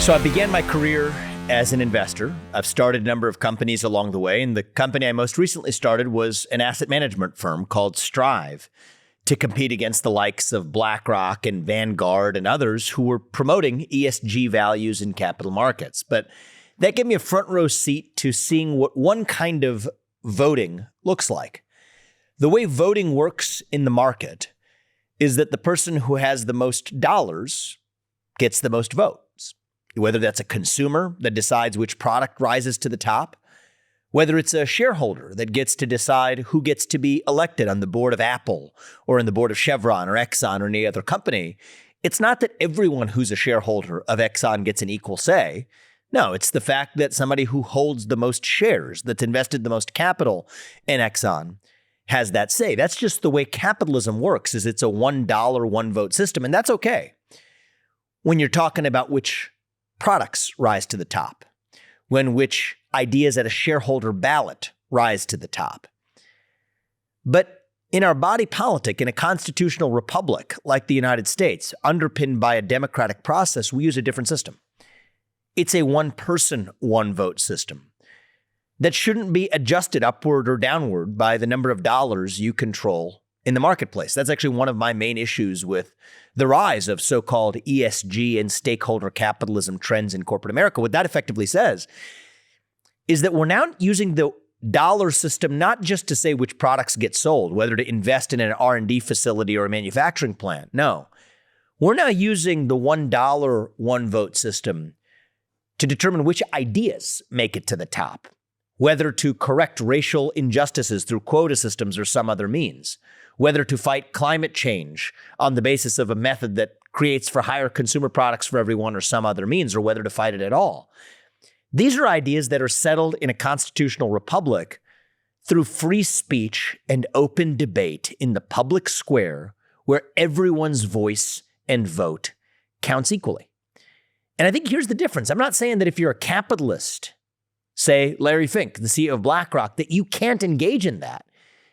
So I began my career as an investor. I've started a number of companies along the way, and the company I most recently started was an asset management firm called Strive to compete against the likes of BlackRock and Vanguard and others who were promoting ESG values in capital markets. But that gave me a front row seat to seeing what one kind of voting looks like. The way voting works in the market is that the person who has the most dollars gets the most votes. Whether that's a consumer that decides which product rises to the top, whether it's a shareholder that gets to decide who gets to be elected on the board of Apple or in the board of Chevron or Exxon or any other company. It's not that everyone who's a shareholder of Exxon gets an equal say. No, it's the fact that somebody who holds the most shares, that's invested the most capital in Exxon, has that say. That's just the way capitalism works, is it's a $1, one vote system, and that's okay. When you're talking about which products rise to the top, when which ideas at a shareholder ballot rise to the top. But in our body politic, in a constitutional republic like the United States, underpinned by a democratic process, we use a different system. It's a one-person, one-vote system that shouldn't be adjusted upward or downward by the number of dollars you control in the marketplace. That's actually one of my main issues with the rise of so-called ESG and stakeholder capitalism trends in corporate America. What that effectively says is that we're now using the dollar system not just to say which products get sold, whether to invest in an R&D facility or a manufacturing plant. No, we're now using the $1, one vote system to determine which ideas make it to the top, whether to correct racial injustices through quota systems or some other means, whether to fight climate change on the basis of a method that creates for higher consumer products for everyone or some other means, or whether to fight it at all. These are ideas that are settled in a constitutional republic through free speech and open debate in the public square where everyone's voice and vote counts equally. And I think here's the difference. I'm not saying that if you're a capitalist, say Larry Fink, the CEO of BlackRock, that you can't engage in that.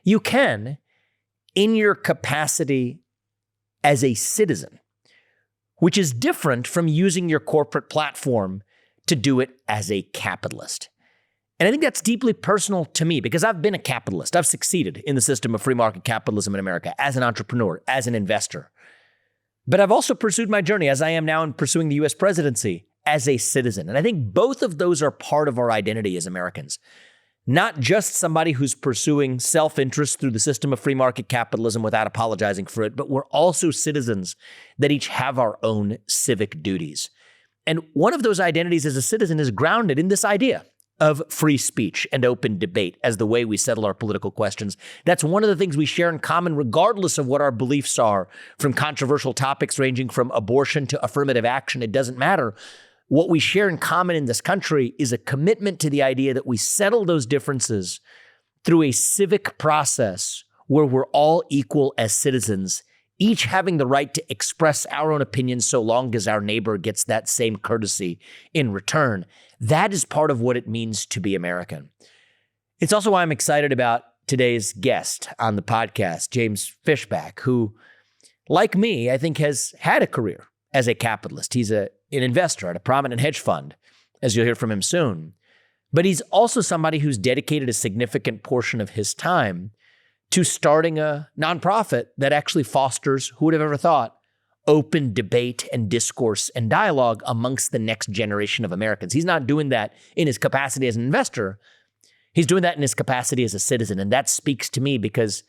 You can in your capacity as a citizen, which is different from using your corporate platform to do it as a capitalist. And I think that's deeply personal to me because I've been a capitalist. I've succeeded in the system of free market capitalism in America as an entrepreneur, as an investor. But I've also pursued my journey, as I am now in pursuing the US presidency, as a citizen. And I think both of those are part of our identity as Americans. Not just somebody who's pursuing self-interest through the system of free market capitalism without apologizing for it, but we're also citizens that each have our own civic duties. And one of those identities as a citizen is grounded in this idea of free speech and open debate as the way we settle our political questions. That's one of the things we share in common, regardless of what our beliefs are, from controversial topics ranging from abortion to affirmative action. It doesn't matter. What we share in common in this country is a commitment to the idea that we settle those differences through a civic process where we're all equal as citizens, each having the right to express our own opinions so long as our neighbor gets that same courtesy in return. That is part of what it means to be American. It's also why I'm excited about today's guest on the podcast, James Fishback, who, like me, I think has had a career as a capitalist. He's an investor at a prominent hedge fund, as you'll hear from him soon. But he's also somebody who's dedicated a significant portion of his time to starting a nonprofit that actually fosters, who would have ever thought, open debate and discourse and dialogue amongst the next generation of Americans. He's not doing that in his capacity as an investor. He's doing that in his capacity as a citizen. And that speaks to me because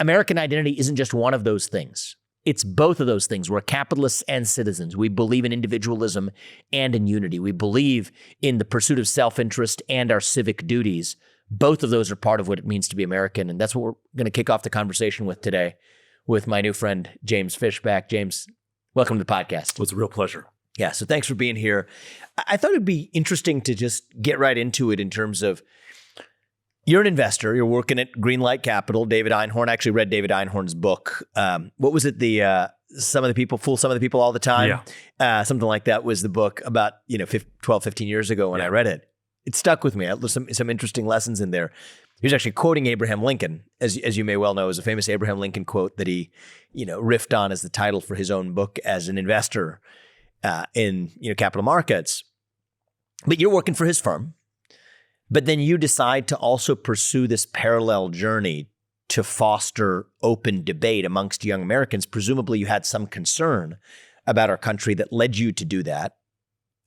American identity isn't just one of those things. It's both of those things. We're capitalists and citizens. We believe in individualism and in unity. We believe in the pursuit of self-interest and our civic duties. Both of those are part of what it means to be American. And that's what we're going to kick off the conversation with today with my new friend, James Fishback. James, welcome to the podcast. Well, it's a real pleasure. Yeah, so thanks for being here. I thought it'd be interesting to just get right into it in terms of you're an investor. You're working at Greenlight Capital. David Einhorn. I actually read David Einhorn's book. What was it? Some of the people fool some of the people all the time. Yeah. Something like that was the book about 12, 15 years ago when I read it. It stuck with me. There's some interesting lessons in there. He was actually quoting Abraham Lincoln, as you may well know, is a famous Abraham Lincoln quote that he riffed on as the title for his own book as an investor. in capital markets. But you're working for his firm. But then you decide to also pursue this parallel journey to foster open debate amongst young Americans. Presumably you had some concern about our country that led you to do that.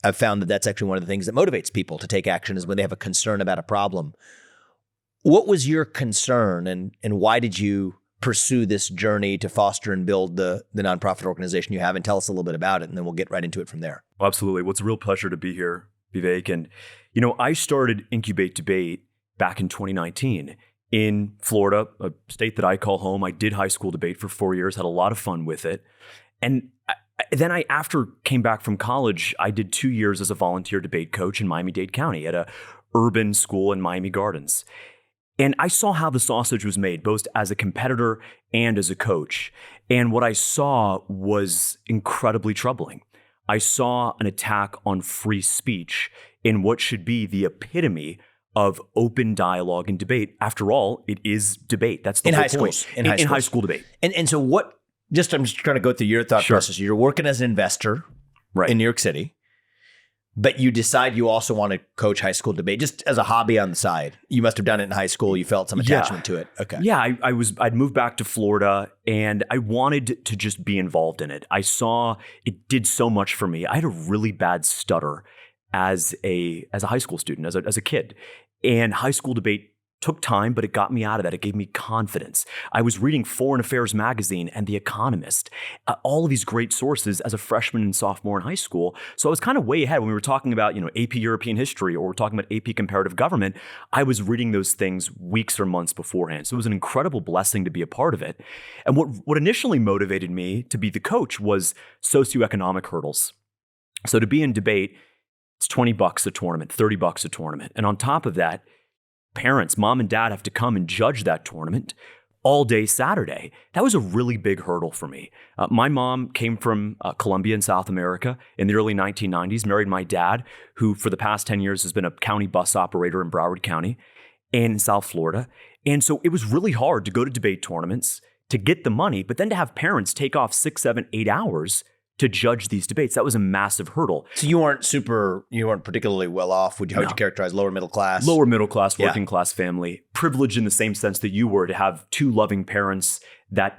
I've found that that's actually one of the things that motivates people to take action is when they have a concern about a problem. What was your concern and why did you pursue this journey to foster and build the nonprofit organization you have? And tell us a little bit about it, and then we'll get right into it from there. Well, absolutely. Well, it's a real pleasure to be here, Vivek. And, I started Incubate Debate back in 2019 in Florida, a state that I call home. I did high school debate for 4 years, had a lot of fun with it. And then after came back from college, I did 2 years as a volunteer debate coach in Miami-Dade County at a urban school in Miami Gardens. And I saw how the sausage was made, both as a competitor and as a coach. And what I saw was incredibly troubling. I saw an attack on free speech in what should be the epitome of open dialogue and debate. After all, it is debate. That's the whole point. In high school debate. And so what, I'm just trying to go through your thought process. You're working as an investor in New York City, but you decide you also want to coach high school debate just as a hobby on the side. You must have done it in high school. You felt some attachment to it. Okay. Yeah, I'd moved back to Florida and I wanted to just be involved in it. I saw it did so much for me. I had a really bad stutter as a high school student, as a kid. And high school debate took time, but it got me out of that. It gave me confidence. I was reading Foreign Affairs magazine and The Economist, all of these great sources as a freshman and sophomore in high school. So I was kind of way ahead when we were talking about, AP European history or we're talking about AP comparative government. I was reading those things weeks or months beforehand. So it was an incredible blessing to be a part of it. And what initially motivated me to be the coach was socioeconomic hurdles. So to be in debate, it's $20 a tournament, $30 a tournament. And on top of that, parents, mom and dad have to come and judge that tournament all day Saturday. That was a really big hurdle for me. My mom came from Colombia in South America in the early 1990s, married my dad, who for the past 10 years has been a county bus operator in Broward County and in South Florida. And so it was really hard to go to debate tournaments, to get the money, but then to have parents take off 6, 7, 8 hours to judge these debates. That was a massive hurdle. So you weren't particularly well off. How would you characterize lower middle class? Lower middle class, working class family. Privileged in the same sense that you were, to have two loving parents that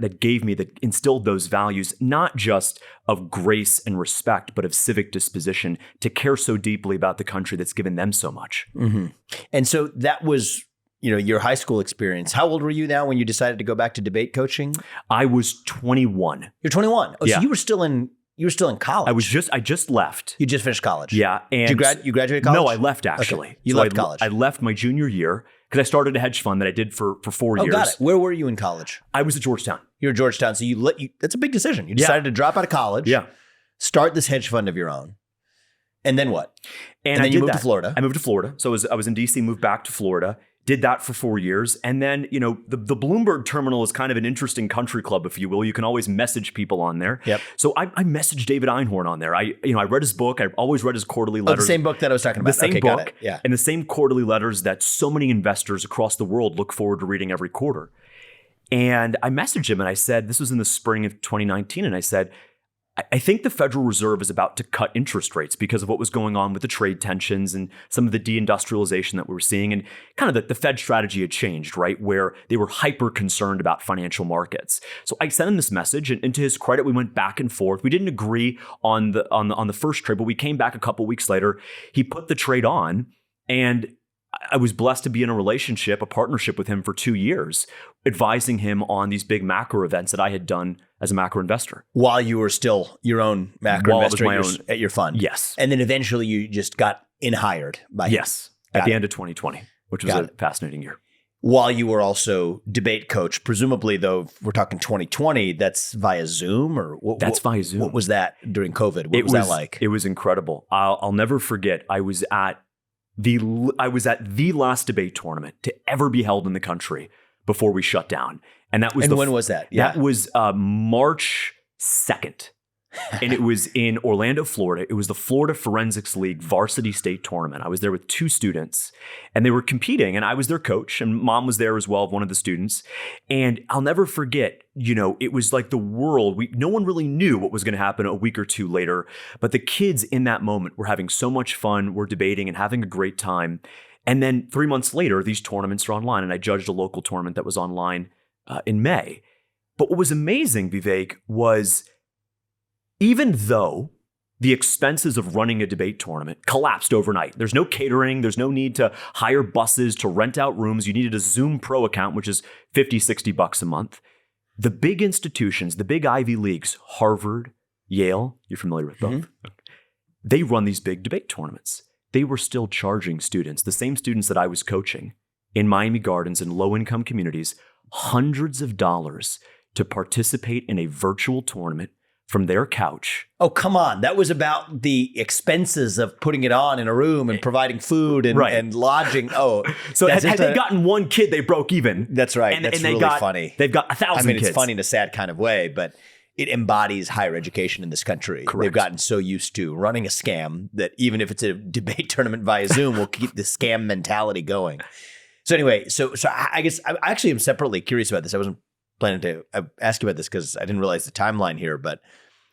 instilled those values, not just of grace and respect, but of civic disposition to care so deeply about the country that's given them so much. Mm-hmm. And so that was, your high school experience. How old were you now when you decided to go back to debate coaching? I was 21. You're 21. Oh, yeah. So you were still in college. I just left. You just finished college. Yeah. And Did you graduate college? No, I left actually. Okay. You left college. I left my junior year because I started a hedge fund that I did for 4 years. Oh, got it. Where were you in college? I was at Georgetown. You're at Georgetown. So that's a big decision. You decided to drop out of college. Yeah. Start this hedge fund of your own. And then what? And then you moved to Florida. I moved to Florida. So I was in DC, moved back to Florida. Did that for 4 years. And then, the Bloomberg terminal is kind of an interesting country club, if you will. You can always message people on there. Yep. So I messaged David Einhorn on there. I read his book. I always read his quarterly letters. The same book that I was talking about. The same book. Yeah. And the same quarterly letters that so many investors across the world look forward to reading every quarter. And I messaged him and I said, this was in the spring of 2019. And I said, I think the Federal Reserve is about to cut interest rates because of what was going on with the trade tensions and some of the deindustrialization that we were seeing. And kind of the Fed strategy had changed, right? Where they were hyper concerned about financial markets. So I sent him this message, and to his credit, we went back and forth. We didn't agree on the first trade, but we came back a couple weeks later. He put the trade on, and I was blessed to be in a partnership with him for 2 years, advising him on these big macro events that I had done as a macro investor. While you were still your own macro investor at your fund? Yes. And then eventually you just got hired by him? Yes. At the end of 2020, which was a fascinating year. While you were also debate coach, presumably though, if we're talking 2020, that's via Zoom That's via Zoom. What was that during COVID? What was that like? It was incredible. I'll never forget. I was at the last debate tournament to ever be held in the country before we shut down. And that was when was that? Yeah. That was March 2nd. And it was in Orlando, Florida. It was the Florida Forensics League varsity state tournament. I was there with 2 students and they were competing and I was their coach and mom was there as well, one of the students. And I'll never forget, it was like the world. No one really knew what was going to happen a week or 2 later, but the kids in that moment were having so much fun. We're debating and having a great time. And then 3 months later, these tournaments are online and I judged a local tournament that was online in May. But what was amazing, Vivek, was even though the expenses of running a debate tournament collapsed overnight, there's no catering, there's no need to hire buses, to rent out rooms. You needed a Zoom Pro account, which is $50, $60 a month. The big institutions, the big Ivy Leagues, Harvard, Yale, you're familiar with both, they run these big debate tournaments. They were still charging students, the same students that I was coaching in Miami Gardens and low-income communities, hundreds of dollars to participate in a virtual tournament from their couch. Oh, come on. That was about the expenses of putting it on in a room and providing food and lodging. Oh, so had they gotten one kid, they broke even. That's right. That's really funny. They've got 1,000 kids. It's funny in a sad kind of way, but it embodies higher education in this country. Correct. They've gotten so used to running a scam that even if it's a debate tournament via Zoom, we'll keep the scam mentality going. So anyway, so I guess I actually am separately curious about this. I wasn't planning to ask you about this because I didn't realize the timeline here, but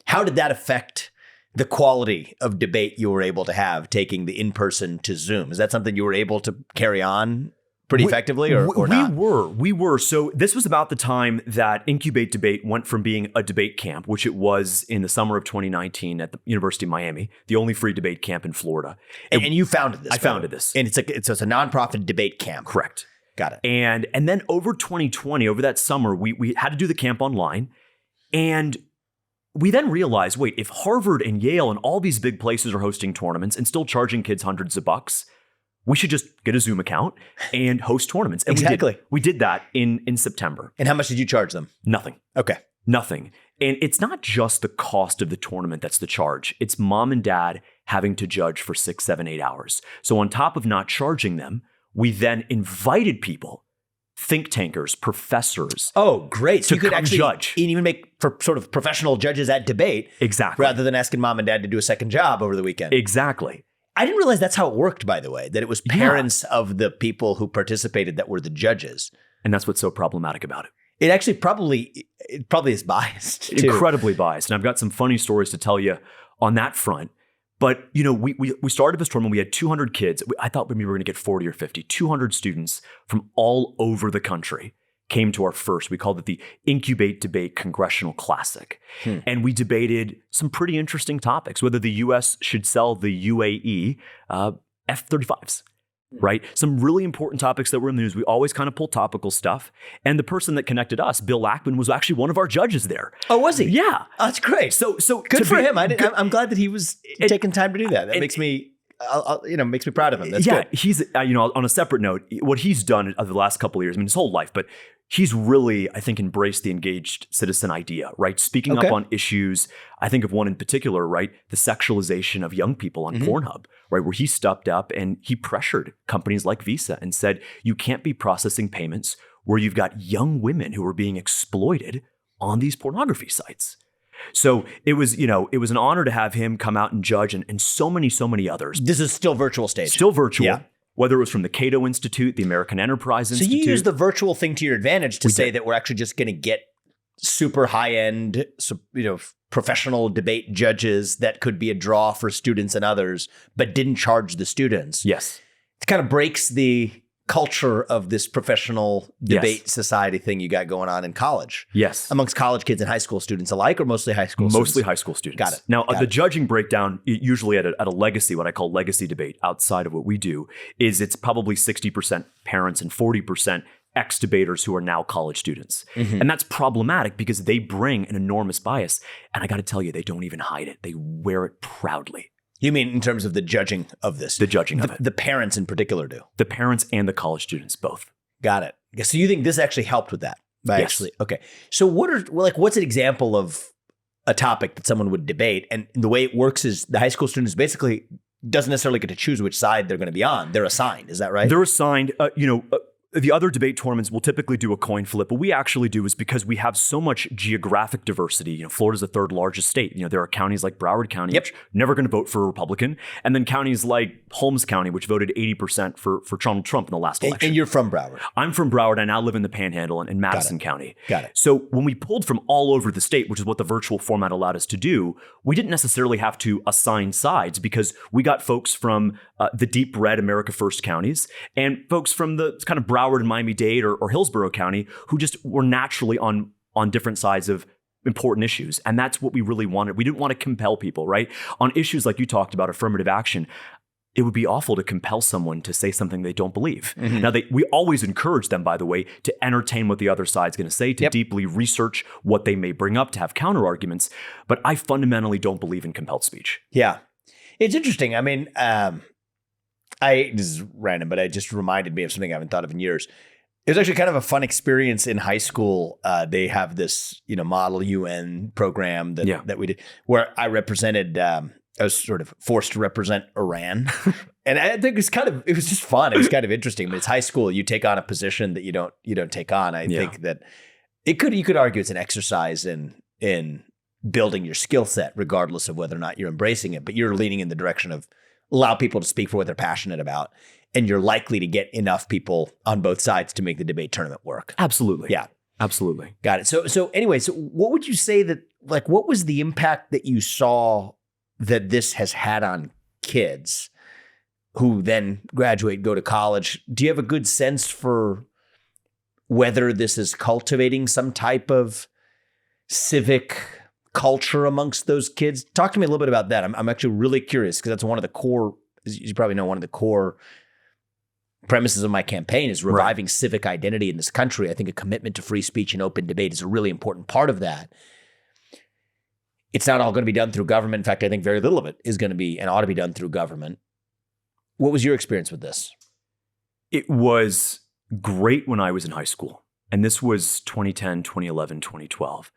how did that affect the quality of debate you were able to have taking the in-person to Zoom? Is that something you were able to carry on pretty effectively or not? We were. So this was about the time that Incubate Debate went from being a debate camp, which it was in the summer of 2019 at the University of Miami, the only free debate camp in Florida. And you founded this. I founded this. And it's a nonprofit debate camp. Correct. Got it. And then over 2020, over that summer, we had to do the camp online. And we then realized, wait, if Harvard and Yale and all these big places are hosting tournaments and still charging kids hundreds of bucks, we should just get a Zoom account and host tournaments. And exactly. We did that in September. And how much did you charge them? Nothing. Okay. Nothing. And it's not just the cost of the tournament that's the charge. It's mom and dad having to judge for 6, 7, 8 hours. So on top of not charging them, we then invited people, think tankers, professors. Oh, great. So you could actually judge. Even make for sort of professional judges at debate. Exactly. Rather than asking mom and dad to do a second job over the weekend. Exactly. I didn't realize that's how it worked, by the way, that it was parents of the people who participated that were the judges. And that's what's so problematic about it. It actually probably is biased, too. Incredibly biased. And I've got some funny stories to tell you on that front. But, we started this tournament. We had 200 kids. I thought maybe we were going to get 40 or 50. 200 students from all over the country came to our first. We called it the Incubate Debate Congressional Classic. And we debated some pretty interesting topics, whether the U.S. should sell the UAE F-35s. Right? Some really important topics that were in the news. We always kind of pull topical stuff. And the person that connected us, Bill Lackman, was actually one of our judges there. Oh, was he? Yeah. Oh, that's great. So good for him. I'm glad that he was taking time to do that. That makes me, makes me proud of him. That's good. He's, on a separate note, what he's done over the last couple of years, his whole life, but he's really, I think, embraced the engaged citizen idea, right? Speaking up on issues. I think of one in particular, right? The sexualization of young people on Pornhub, right? Where he stepped up and he pressured companies like Visa and said, you can't be processing payments where you've got young women who are being exploited on these pornography sites. So it was an honor to have him come out and judge and so many others. This is still virtual stage. Still virtual. Yeah. Whether it was from the Cato Institute, the American Enterprise Institute. So you use the virtual thing to your advantage to say that we're actually just going to get super high-end, professional debate judges that could be a draw for students and others, but didn't charge the students. Yes. It kind of breaks the culture of this professional debate society thing you got going on in college. Yes. Amongst college kids and high school students alike, or mostly high school students? Mostly high school students. Got it. Now, the judging breakdown, usually at a legacy, what I call legacy debate outside of what we do, is it's probably 60% parents and 40% ex-debaters who are now college students. And that's problematic because they bring an enormous bias. And I got to tell you, they don't even hide it. They wear it proudly. You mean in terms of the judging of this? The judging of it. The parents in particular do. The parents and the college students both. Got it. So you think this actually helped with that? Yes. Okay. So what's an example of a topic that someone would debate? And the way it works is the high school students basically doesn't necessarily get to choose which side they're going to be on. They're assigned. Is that right? They're assigned, the other debate tournaments will typically do a coin flip. What we actually do is because we have so much geographic diversity. Florida's the third largest state. There are counties like Broward County, which never going to vote for a Republican. And then counties like Holmes County, which voted 80% for Donald Trump in the last election. And you're from Broward. I'm from Broward. I now live in the Panhandle in Madison County. Got it. So when we pulled from all over the state, which is what the virtual format allowed us to do, we didn't necessarily have to assign sides because we got folks from the deep red America First counties and folks from the kind of Broward and Miami-Dade or Hillsborough County who just were naturally on different sides of important issues. And that's what we really wanted. We didn't want to compel people, right? On issues like you talked about, affirmative action, it would be awful to compel someone to say something they don't believe. Mm-hmm. Now, we always encourage them, by the way, to entertain what the other side's going to say, to deeply research what they may bring up, to have counter arguments. But I fundamentally don't believe in compelled speech. Yeah. It's interesting. I mean, this is random, but it just reminded me of something I haven't thought of in years. It was actually kind of a fun experience in high school. They have this, model UN program that we did, where I represented. I was sort of forced to represent Iran, and I think it was just fun. It was kind of interesting. But it's high school. You take on a position that you don't take on. I think that you could argue it's an exercise in building your skill set, regardless of whether or not you're embracing it. But you're leaning in the direction of allow people to speak for what they're passionate about. And you're likely to get enough people on both sides to make the debate tournament work. Absolutely. Yeah. Absolutely. Got it. So anyway, what would you say that, what was the impact that you saw that this has had on kids who then graduate, go to college? Do you have a good sense for whether this is cultivating some type of civic culture amongst those kids? Talk to me a little bit about that. I'm actually really curious because that's one of the core, as you probably know, one of the core premises of my campaign is reviving civic identity in this country. I think a commitment to free speech and open debate is a really important part of that. It's not all going to be done through government. In fact, I think very little of it is going to be and ought to be done through government. What was your experience with this? It was great when I was in high school. And this was 2010, 2011, 2012.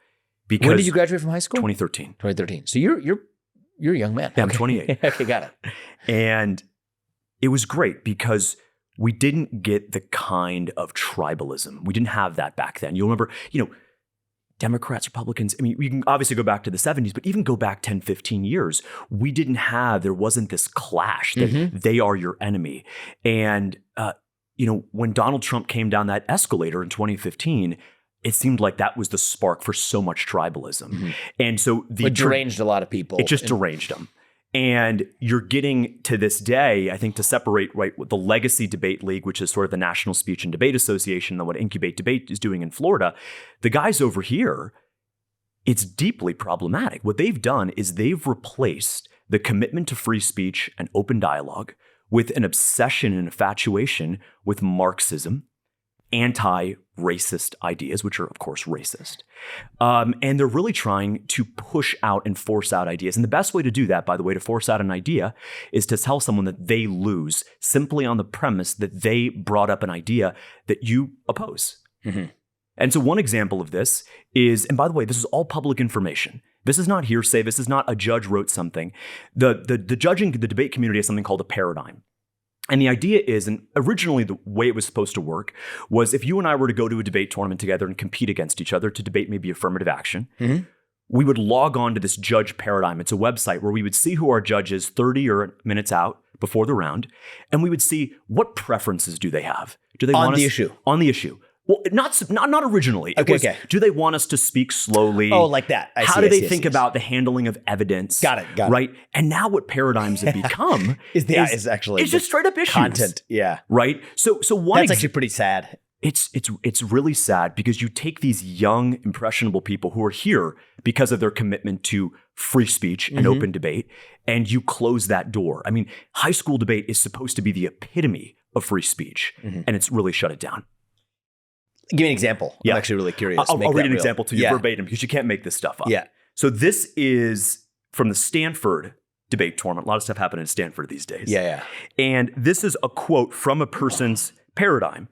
Because when did you graduate from high school? 2013. 2013. So you're a young man. Yeah, I'm 28. Okay, got it. And it was great because we didn't get the kind of tribalism. We didn't have that back then. You'll remember, Democrats, Republicans, I mean, we can obviously go back to the 70s, but even go back 10, 15 years, there wasn't this clash that they are your enemy. And, when Donald Trump came down that escalator in 2015, it seemed like that was the spark for so much tribalism. Mm-hmm. And so it deranged a lot of people. It just deranged them. And you're getting to this day, I think, to separate what the Legacy Debate League, which is sort of the National Speech and Debate Association, and what Incubate Debate is doing in Florida. The guys over here, it's deeply problematic. What they've done is they've replaced the commitment to free speech and open dialogue with an obsession and infatuation with Marxism, anti-racist ideas, which are, of course, racist. And they're really trying to push out and force out ideas. And the best way to do that, by the way, to force out an idea, is to tell someone that they lose simply on the premise that they brought up an idea that you oppose. Mm-hmm. And so one example of this is, and by the way, this is all public information. This is not hearsay. This is not a judge wrote something. The debate community has something called a paradigm. And the idea is, and originally the way it was supposed to work was if you and I were to go to a debate tournament together and compete against each other to debate maybe affirmative action, we would log on to this judge paradigm. It's a website where we would see who our judge is 30 minutes out before the round, and we would see what preferences do they have. Do they want the issue? On the issue. Well, not originally. Okay. Do they want us to speak slowly? Oh, like that. How do they think about the handling of evidence? Got it. Right. And now what paradigms have become is actually just straight up issues. Content. Yeah. Right. So that's actually pretty sad. It's really sad because you take these young, impressionable people who are here because of their commitment to free speech and open debate, and you close that door. I mean, high school debate is supposed to be the epitome of free speech, and it's really shut it down. Give me an example. I'm actually really curious. I'll read an example to you verbatim because you can't make this stuff up. Yeah. So this is from the Stanford debate tournament. A lot of stuff happening in Stanford these days. Yeah. And this is a quote from a person's paradigm.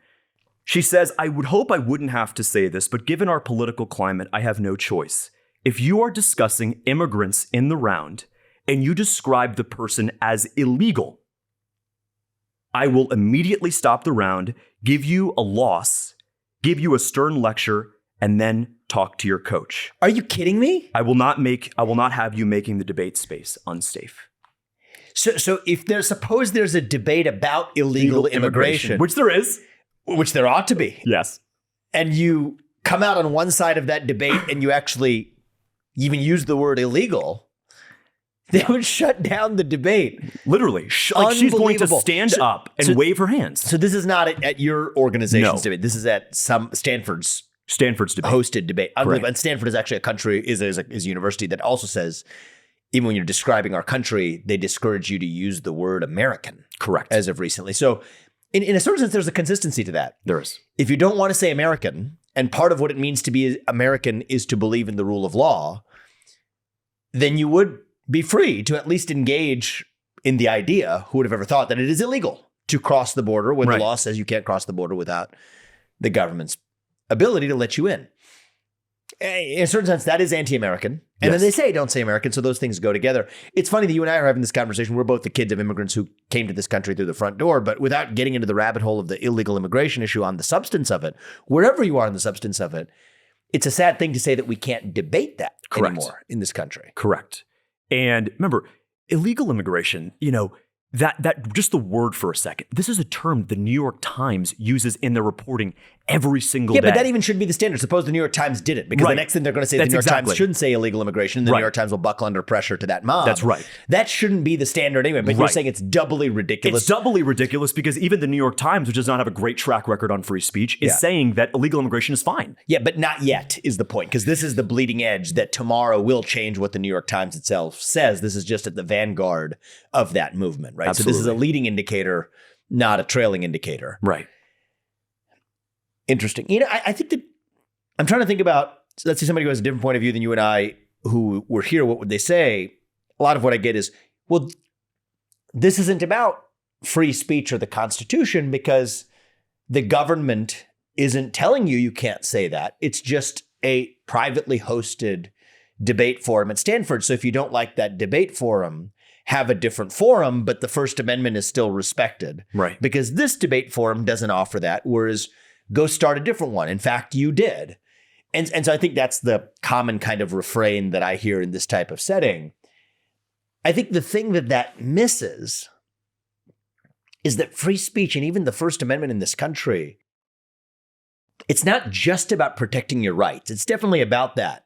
She says, "I would hope I wouldn't have to say this, but given our political climate, I have no choice. If you are discussing immigrants in the round and you describe the person as illegal, I will immediately stop the round, give you a loss, give you a stern lecture, and then talk to your coach. Are you kidding me? I will not have you making the debate space unsafe. So if suppose there's a debate about illegal immigration, which there is, which there ought to be. Yes. And you come out on one side of that debate and you actually even use the word illegal, they would shut down the debate. Literally. Like she's going to stand up and wave her hands. So this is not at your organization's No. debate. This is at some Stanford's debate. hosted debate. Correct. And Stanford is actually is a university that also says, even when you're describing our country, they discourage you to use the word American. Correct. As of recently. So in a certain sense, there's a consistency to that. There is. If you don't want to say American, and part of what it means to be American is to believe in the rule of law, then you would be free to at least engage in the idea, who would have ever thought that it is illegal to cross the border when the law says you can't cross the border without the government's ability to let you in. In a certain sense, that is anti-American. And then they say, don't say American. So those things go together. It's funny that you and I are having this conversation. We're both the kids of immigrants who came to this country through the front door, but without getting into the rabbit hole of the illegal immigration issue on the substance of it, wherever you are in the substance of it, it's a sad thing to say that we can't debate that anymore in this country. Correct. And remember, illegal immigration, that just the word for a second. This is a term the New York Times uses in their reporting every single day. Yeah, but that even should be the standard. Suppose the New York Times did it, because the next thing they're going to say, the New York Times shouldn't say illegal immigration, and the New York Times will buckle under pressure to that mob. That's right. That shouldn't be the standard anyway, but you're saying it's doubly ridiculous. It's doubly ridiculous because even the New York Times, which does not have a great track record on free speech, is saying that illegal immigration is fine. Yeah, but not yet is the point, because this is the bleeding edge that tomorrow will change what the New York Times itself says. This is just at the vanguard of that movement, right? Absolutely. So this is a leading indicator, not a trailing indicator. Right. Interesting. I think that I'm trying to think about, let's say somebody who has a different point of view than you and I who were here, what would they say? A lot of what I get is, well, this isn't about free speech or the Constitution because the government isn't telling you can't say that. It's just a privately hosted debate forum at Stanford. So if you don't like that debate forum, have a different forum, but the First Amendment is still respected. Right. Because this debate forum doesn't offer that, whereas go start a different one. In fact, you did. And so I think that's the common kind of refrain that I hear in this type of setting. I think the thing that misses is that free speech and even the First Amendment in this country, it's not just about protecting your rights. It's definitely about that.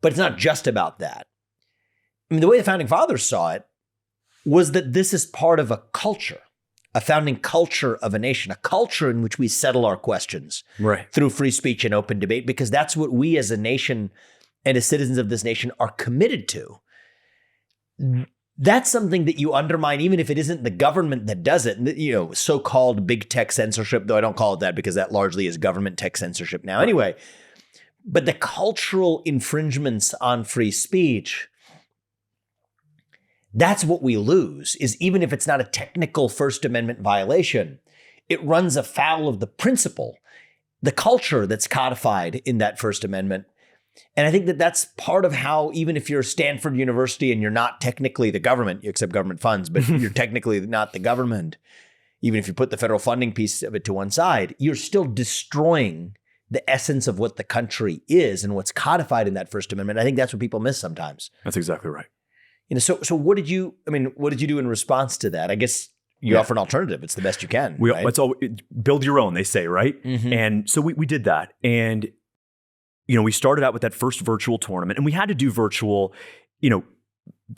But it's not just about that. I mean, the way the Founding Fathers saw it was that this is part of a culture. A founding culture of a nation, a culture in which we settle our questions through free speech and open debate, because that's what we as a nation and as citizens of this nation are committed to. That's something that you undermine, even if it isn't the government that does it. So-called big tech censorship, though I don't call it that because that largely is government tech censorship now anyway. But the cultural infringements on free speech, that's what we lose, is even if it's not a technical First Amendment violation, it runs afoul of the principle, the culture that's codified in that First Amendment. And I think that that's part of how, even if you're Stanford University and you're not technically the government, you accept government funds, but you're technically not the government, even if you put the federal funding piece of it to one side, you're still destroying the essence of what the country is and what's codified in that First Amendment. I think that's what people miss sometimes. That's exactly right. So what did you do in response to that? I guess you offer an alternative. It's the best you can. It's all build your own, they say, right? Mm-hmm. And so we did that. And, we started out with that first virtual tournament, and we had to do virtual,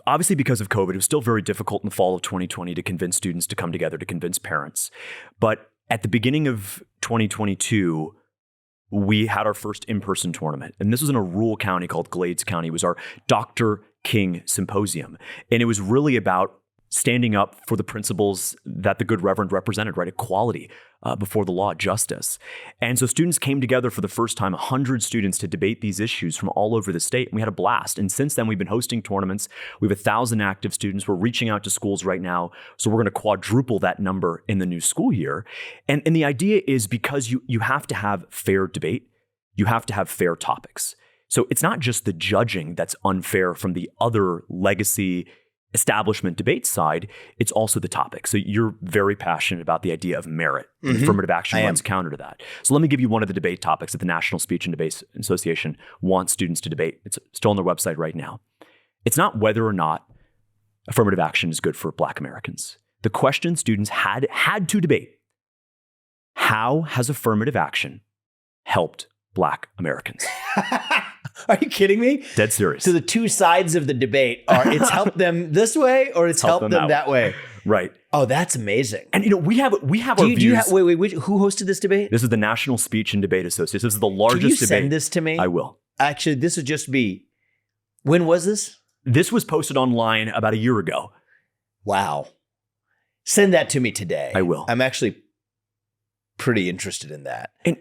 obviously because of COVID. It was still very difficult in the fall of 2020 to convince students to come together, to convince parents. But at the beginning of 2022, we had our first in-person tournament. And this was in a rural county called Glades County. It was our Dr. King Symposium. And it was really about standing up for the principles that the good Reverend represented, right? Equality before the law, justice. And so students came together for the first time, 100 students, to debate these issues from all over the state. And we had a blast. And since then, we've been hosting tournaments. We have 1,000 active students. We're reaching out to schools right now. So we're going to quadruple that number in the new school year. And the idea is because you have to have fair debate, you have to have fair topics. So it's not just the judging that's unfair from the other legacy establishment debate side, it's also the topic. So you're very passionate about the idea of merit. And affirmative action runs counter to that. So let me give you one of the debate topics that the National Speech and Debate Association wants students to debate. It's still on their website right now. It's not whether or not affirmative action is good for Black Americans. The question students had to debate: how has affirmative action helped Black Americans? Are you kidding me? Dead serious. So the two sides of the debate are it's helped them this way or it's helped them that way. Right. Oh, that's amazing. And we have our views. Wait, who hosted this debate? This is the National Speech and Debate Association. This is the largest debate. Can you send this to me? I will. Actually, this would just be, when was this? This was posted online about a year ago. Wow. Send that to me today. I will. I'm actually pretty interested in that. And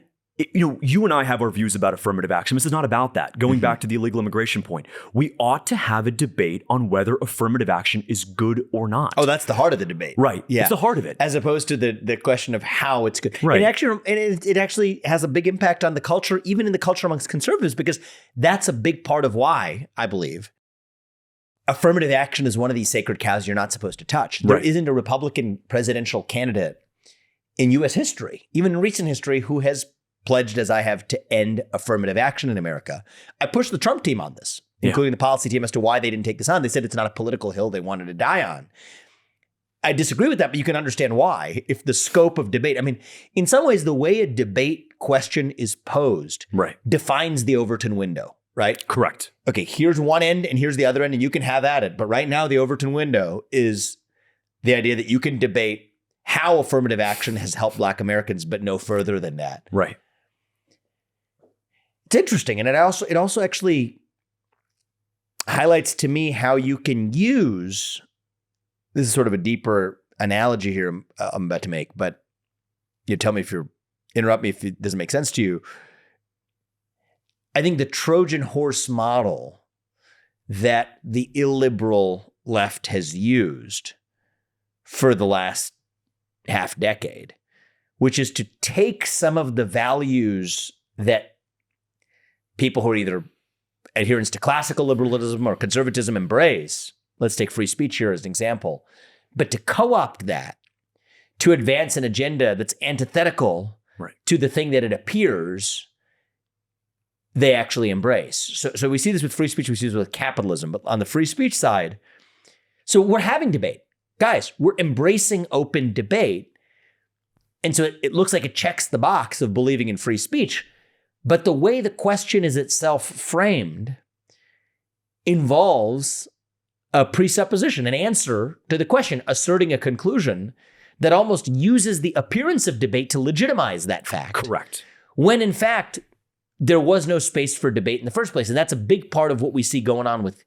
you and I have our views about affirmative action. This is not about that. Going back to the illegal immigration point, we ought to have a debate on whether affirmative action is good or not. Oh, that's the heart of the debate. Right. Yeah. It's the heart of it. As opposed to the question of how it's good. Right. It actually has a big impact on the culture, even in the culture amongst conservatives, because that's a big part of why, I believe, affirmative action is one of these sacred cows you're not supposed to touch. There isn't a Republican presidential candidate in U.S. history, even in recent history, who has pledged, as I have, to end affirmative action in America. I pushed the Trump team on this, including the policy team, as to why they didn't take this on. They said it's not a political hill they wanted to die on. I disagree with that, but you can understand why. If the scope of debate, I mean, in some ways, the way a debate question is posed defines the Overton window, right? Correct. Okay, here's one end and here's the other end, and you can have at it. But right now, the Overton window is the idea that you can debate how affirmative action has helped Black Americans, but no further than that. Right. It's interesting, and it also actually highlights to me how you can use, this is sort of a deeper analogy here I'm about to make, but you tell me interrupt me if it doesn't make sense to you. I think the Trojan horse model that the illiberal left has used for the last half decade, which is to take some of the values that people who are either adherents to classical liberalism or conservatism embrace, let's take free speech here as an example, but to co-opt that to advance an agenda that's antithetical to the thing that it appears they actually embrace. So we see this with free speech, we see this with capitalism, but on the free speech side, so we're having debate. Guys, we're embracing open debate. And so it looks like it checks the box of believing in free speech. But the way the question is itself framed involves a presupposition, an answer to the question, asserting a conclusion that almost uses the appearance of debate to legitimize that fact. Correct. When in fact, there was no space for debate in the first place. And that's a big part of what we see going on with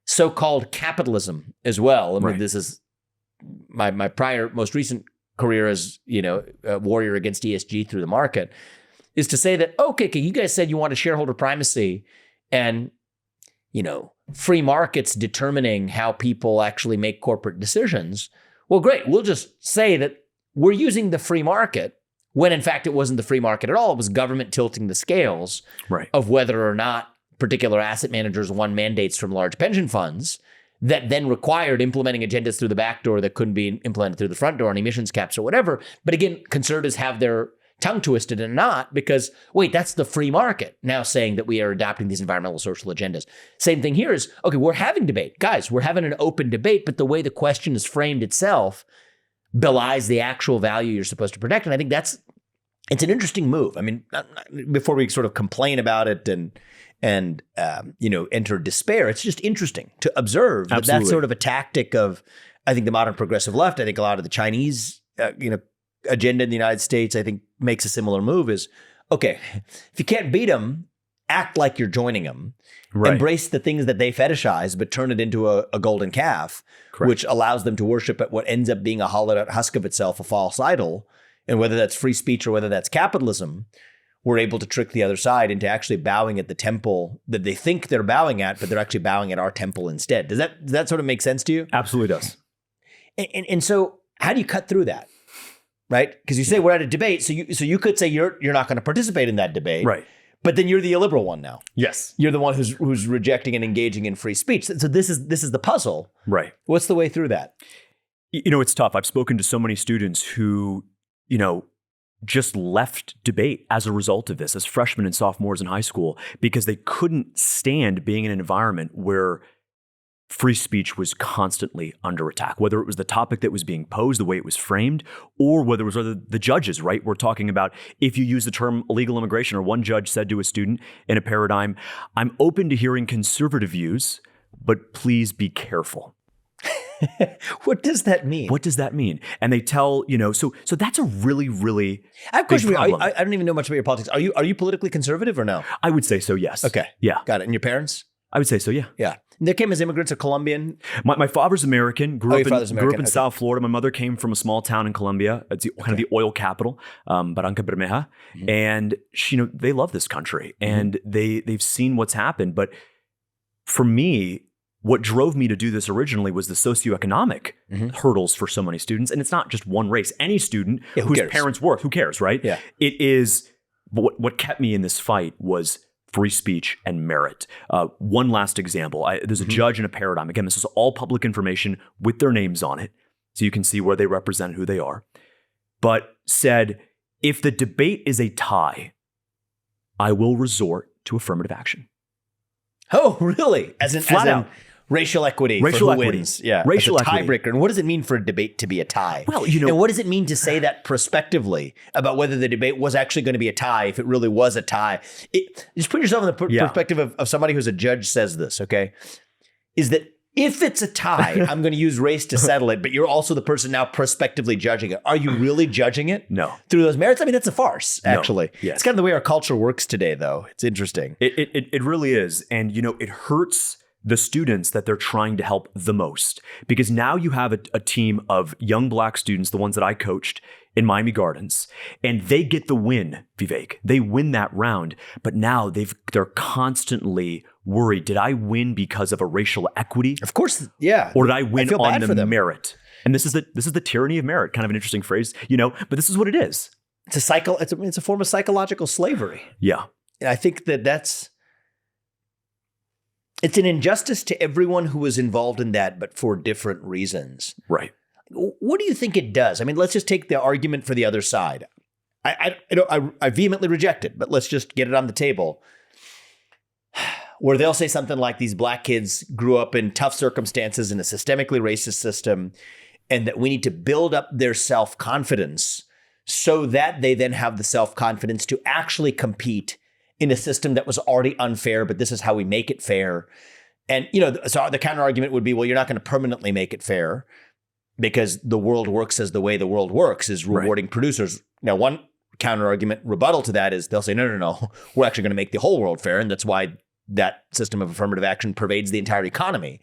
so-called capitalism as well. I mean, this is my most recent career as, a warrior against ESG through the market, is to say that, okay, you guys said you wanted shareholder primacy and, free markets determining how people actually make corporate decisions. Well, great. We'll just say that we're using the free market when in fact it wasn't the free market at all. It was government tilting the scales of whether or not particular asset managers won mandates from large pension funds that then required implementing agendas through the back door that couldn't be implemented through the front door on emissions caps or whatever. But again, conservatives have their tongue twisted and not because, wait, that's the free market now saying that we are adopting these environmental social agendas. Same thing here is, okay, we're having debate. Guys, we're having an open debate, but the way the question is framed itself belies the actual value you're supposed to protect. And I think it's an interesting move. I mean, before we sort of complain about it and enter despair, it's just interesting to observe that that's sort of a tactic of, I think, the modern progressive left. I think a lot of the Chinese, agenda in the United States, I think, makes a similar move is, okay, if you can't beat them, act like you're joining them. Embrace the things that they fetishize, but turn it into a golden calf, which allows them to worship at what ends up being a hollowed out husk of itself, a false idol. And whether that's free speech or whether that's capitalism, we're able to trick the other side into actually bowing at the temple that they think they're bowing at, but they're actually bowing at our temple instead. Does that sort of make sense to you? Absolutely does. And so how do you cut through that? Right? Because you say we're at a debate, so you could say you're not going to participate in that debate. Right. But then you're the illiberal one now. Yes. You're the one who's rejecting and engaging in free speech. So this is the puzzle. Right. What's the way through that? It's tough. I've spoken to so many students who, just left debate as a result of this as freshmen and sophomores in high school because they couldn't stand being in an environment where free speech was constantly under attack, whether it was the topic that was being posed, the way it was framed, or whether it was the judges, right? We're talking about if you use the term illegal immigration, or one judge said to a student in a paradigm, "I'm open to hearing conservative views, but please be careful." What does that mean? What does that mean? And they tell, so that's a really, really I have a question big for you. problem. I don't even know much about your politics. Are you politically conservative or no? I would say so, yes. Okay. Yeah. Got it. And your parents? I would say so, yeah. Yeah. And they came as immigrants, a Colombian? My father's American, grew up in Okay. South Florida. My mother came from a small town in Colombia. It's kind of the oil capital, Barranca Bermeja. Mm-hmm. And they love this country and they've seen what's happened. But for me, what drove me to do this originally was the socioeconomic hurdles for so many students. And it's not just one race. Any student whose parents work, who cares, right? Yeah. It is, what kept me in this fight was free speech and merit. One last example. There's a judge in a paradigm. Again, this is all public information with their names on it. So you can see where they represent who they are. But said, if the debate is a tie, I will resort to affirmative action. Oh, really? As in racial equity for who equity. wins. Yeah. Racial as a equity. tiebreaker. And what does it mean for a debate to be a tie? Well, and what does it mean to say that prospectively about whether the debate was actually going to be a tie, if it really was a tie? Just put yourself in the perspective of somebody who's a judge says this, okay? Is that if it's a tie, I'm going to use race to settle it, but you're also the person now prospectively judging it. Are you really judging it? No. Through those merits? I mean, that's a farce, actually. No. Yes. It's kind of the way our culture works today, though. It's interesting. It really is. And, it hurts the students that they're trying to help the most. Because now you have a team of young Black students, the ones that I coached in Miami Gardens, and they get the win, Vivek. They win that round, but now they're constantly worried. Did I win because of a racial equity? Of course, yeah. Or did I win on the merit? And this is the tyranny of merit, kind of an interesting phrase, but this is what it is. It's a form of psychological slavery. Yeah. And I think it's an injustice to everyone who was involved in that, but for different reasons. Right. What do you think it does? I mean, let's just take the argument for the other side. I vehemently reject it, but let's just get it on the table. Where they'll say something like these Black kids grew up in tough circumstances in a systemically racist system, and that we need to build up their self-confidence so that they then have the self-confidence to actually compete in a system that was already unfair, but this is how we make it fair. And, so the counter argument would be, well, you're not going to permanently make it fair because the world works as the way the world works, is rewarding producers. Now, one counter argument rebuttal to that is they'll say, no, we're actually going to make the whole world fair. And that's why that system of affirmative action pervades the entire economy.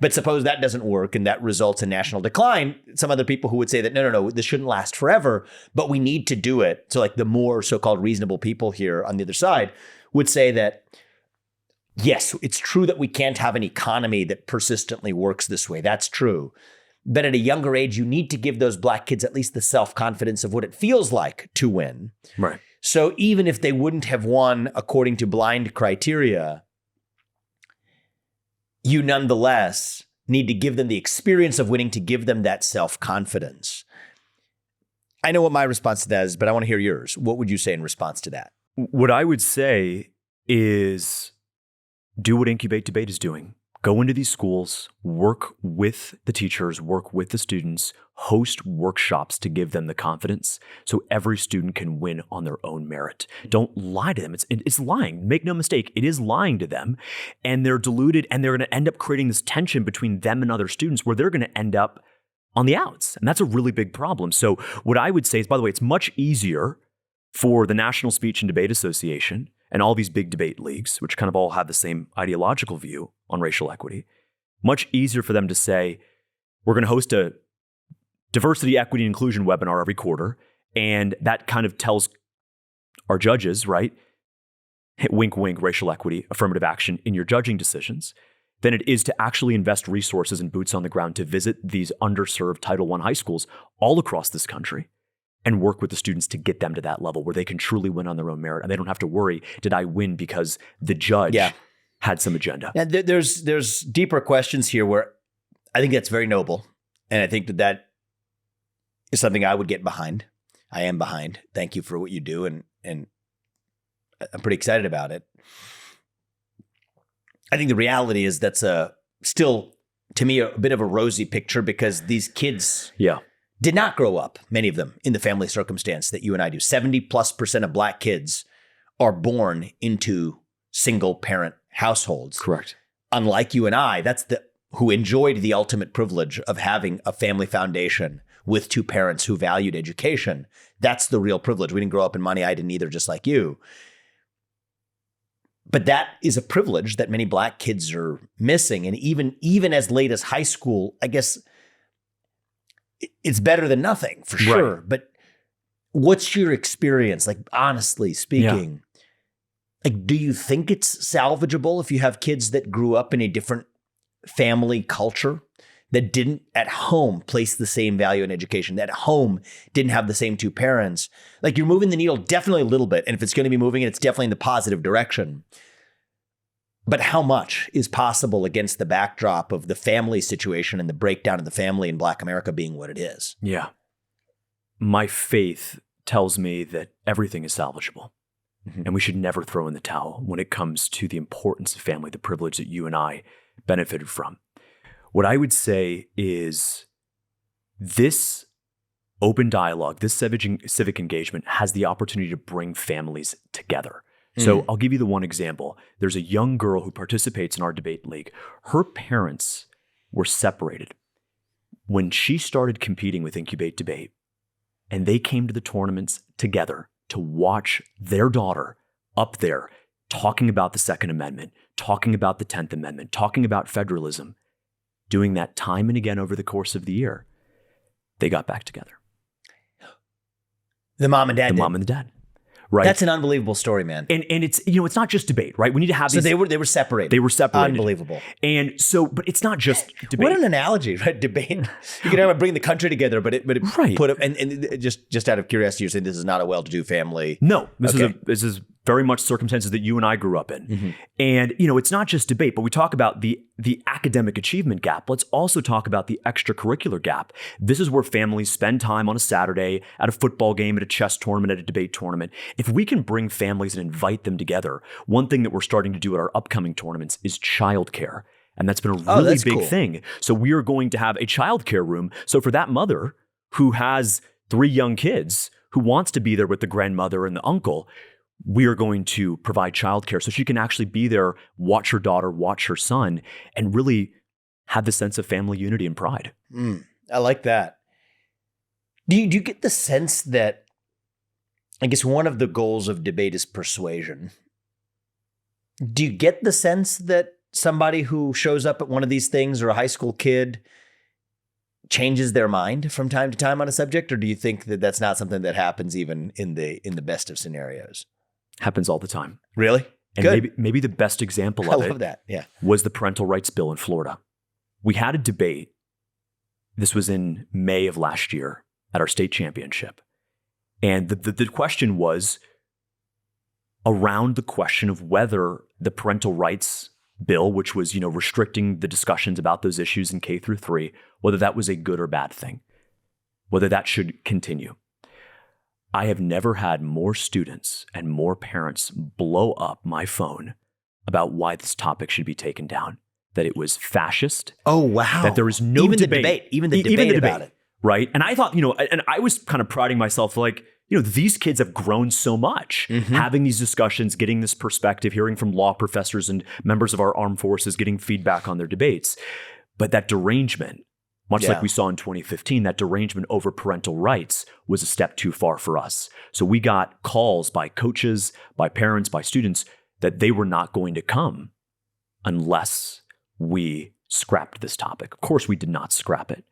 But suppose that doesn't work and that results in national decline. Some other people who would say that, no, this shouldn't last forever, but we need to do it. So like the more so-called reasonable people here on the other side would say that, yes, it's true that we can't have an economy that persistently works this way. That's true. But at a younger age, you need to give those Black kids at least the self-confidence of what it feels like to win. Right. So even if they wouldn't have won according to blind criteria, you nonetheless need to give them the experience of winning to give them that self-confidence. I know what my response to that is, but I want to hear yours. What would you say in response to that? What I would say is do what Incubate Debate is doing. Go into these schools, work with the teachers, work with the students, host workshops to give them the confidence so every student can win on their own merit. Don't lie to them. It's lying. Make no mistake. It is lying to them. And they're deluded and they're going to end up creating this tension between them and other students where they're going to end up on the outs. And that's a really big problem. So what I would say is, by the way, it's much easier for the National Speech and Debate Association and all these big debate leagues, which kind of all have the same ideological view on racial equity, much easier for them to say, we're going to host a diversity, equity, and inclusion webinar every quarter. And that kind of tells our judges, right? Wink, wink, racial equity, affirmative action in your judging decisions, than it is to actually invest resources and boots on the ground to visit these underserved Title I high schools all across this country and work with the students to get them to that level where they can truly win on their own merit. And they don't have to worry, did I win because the judge had some agenda? And there's deeper questions here where I think that's very noble. And I think that is something I would get behind. I am behind. Thank you for what you do. And I'm pretty excited about it. I think the reality is that's still, to me, a bit of a rosy picture because these kids did not grow up, many of them, in the family circumstance that you and I do. 70+% of Black kids are born into single parent households. Correct. Unlike you and I, who enjoyed the ultimate privilege of having a family foundation with two parents who valued education. That's the real privilege. We didn't grow up in money. I didn't either, just like you. But that is a privilege that many Black kids are missing. And even as late as high school, I guess it's better than nothing for sure. Right. But what's your experience? Like, honestly speaking, like, do you think it's salvageable if you have kids that grew up in a different family culture, that didn't at home place the same value in education, that at home didn't have the same two parents? Like, you're moving the needle definitely a little bit. And if it's going to be moving it, it's definitely in the positive direction. But how much is possible against the backdrop of the family situation and the breakdown of the family in Black America being what it is? Yeah. My faith tells me that everything is salvageable. Mm-hmm. And we should never throw in the towel when it comes to the importance of family, the privilege that you and I benefited from. What I would say is this open dialogue, this civic engagement has the opportunity to bring families together. So I'll give you the one example. There's a young girl who participates in our debate league. Her parents were separated when she started competing with Incubate Debate, and they came to the tournaments together to watch their daughter up there talking about the Second Amendment, talking about the 10th Amendment, talking about federalism, doing that time and again over the course of the year. They got back together. The mom and dad. Mom and the dad. Right. That's an unbelievable story, man. And it's, it's not just debate, right? We need to have these. So they were separated. They were separated. Unbelievable. And so, but it's not just debate. What an analogy, right? Debate. You can have to bring the country together, but it right. put it, and just out of curiosity, you're saying this is not a well-to-do family. No, this is very much circumstances that you and I grew up in. Mm-hmm. And, it's not just debate, but we talk about the academic achievement gap. Let's also talk about the extracurricular gap. This is where families spend time on a Saturday at a football game, at a chess tournament, at a debate tournament. If we can bring families and invite them together, one thing that we're starting to do at our upcoming tournaments is childcare. And that's been a really big thing. So we are going to have a childcare room. So for that mother who has 3 young kids, who wants to be there with the grandmother and the uncle, we are going to provide childcare so she can actually be there, watch her daughter, watch her son, and really have the sense of family unity and pride. I like that. Do you get the sense that, I guess one of the goals of debate is persuasion? Do you get the sense that somebody who shows up at one of these things, or a high school kid, changes their mind from time to time on a subject? Or do you think that that's not something that happens even in the best of scenarios? Happens all the time. Really? And Good. maybe the best example of I love that. Yeah. Was the parental rights bill in Florida. We had a debate. This was in May of last year at our state championship. And the question was around the question of whether the parental rights bill, which was, restricting the discussions about those issues in K through 3, whether that was a good or bad thing, whether that should continue. I have never had more students and more parents blow up my phone about why this topic should be taken down, that it was fascist. Oh, wow. That there was no debate. Even the debate about it. Right. And I thought, and I was kind of priding myself like, these kids have grown so much, having these discussions, getting this perspective, hearing from law professors and members of our armed forces, getting feedback on their debates. But that derangement, much like we saw in 2015, that derangement over parental rights was a step too far for us. So we got calls by coaches, by parents, by students that they were not going to come unless we scrapped this topic. Of course, we did not scrap it.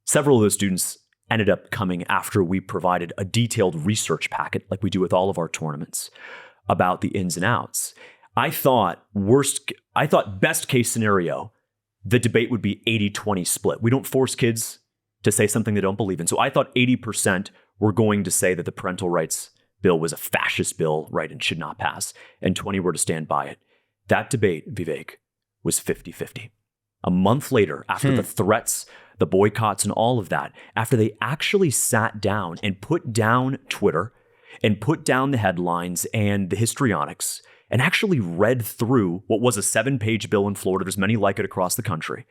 Several of those students ended up coming after we provided a detailed research packet, like we do with all of our tournaments, about the ins and outs. I thought best case scenario, the debate would be 80-20 split. We don't force kids to say something they don't believe in. So I thought 80% were going to say that the parental rights bill was a fascist bill, right, and should not pass, and 20 were to stand by it. That debate, Vivek, was 50-50. A month later, after the threats, the boycotts, and all of that, after they actually sat down and put down Twitter and put down the headlines and the histrionics and actually read through what was a 7-page bill in Florida, there's many like it across the country,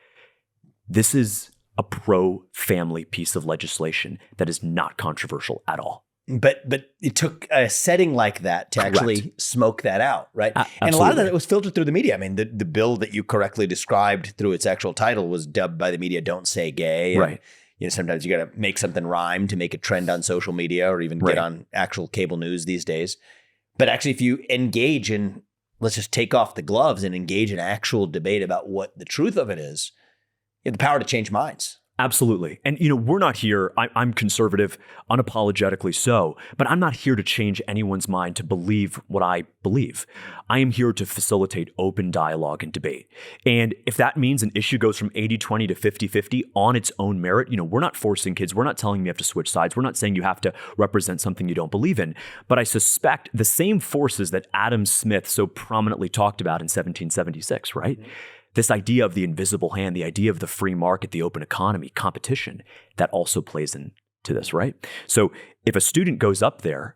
this is a pro-family piece of legislation that is not controversial at all. But it took a setting like that to actually smoke that out, right? And a lot of that was filtered through the media. I mean, the bill that you correctly described through its actual title was dubbed by the media "Don't Say Gay." Right. And, sometimes you got to make something rhyme to make a trend on social media or even get on actual cable news these days. But actually, if you engage in, let's just take off the gloves and engage in actual debate about what the truth of it is, you have the power to change minds. Absolutely. And, we're not here, I'm conservative, unapologetically so, but I'm not here to change anyone's mind to believe what I believe. I am here to facilitate open dialogue and debate. And if that means an issue goes from 80-20 to 50-50 on its own merit, we're not forcing kids. We're not telling them you have to switch sides. We're not saying you have to represent something you don't believe in. But I suspect the same forces that Adam Smith so prominently talked about in 1776, right? Mm-hmm. This idea of the invisible hand, the idea of the free market, the open economy, competition, that also plays into this, right? So if a student goes up there,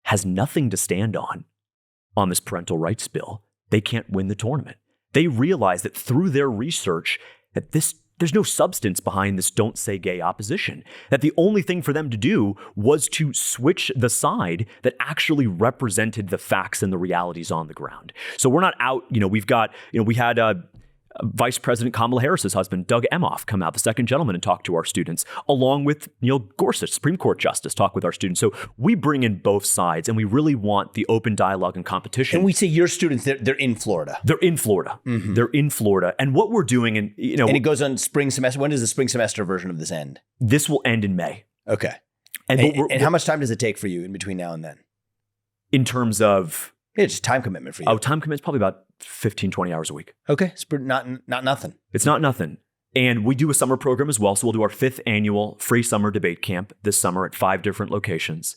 has nothing to stand on this parental rights bill, they can't win the tournament. They realize that through their research that there's no substance behind this "don't say gay" opposition, that the only thing for them to do was to switch the side that actually represented the facts and the realities on the ground. So we're not out, we've got, we had Vice President Kamala Harris's husband, Doug Emhoff, come out, the second gentleman, and talk to our students, along with Neil Gorsuch, Supreme Court Justice, talk with our students. So we bring in both sides, and we really want the open dialogue and competition. And we say your students, they're in Florida. They're in Florida. Mm-hmm. They're in Florida. And what we're doing, and it goes on spring semester. When does the spring semester version of this end? This will end in May. Okay. And how much time does it take for you in between now and then? In terms of? Yeah, just time commitment for you. Oh, time commitment's probably about 15, 20 hours a week. Okay. It's not nothing. It's not nothing. And we do a summer program as well. So we'll do our 5th annual free summer debate camp this summer at 5 different locations.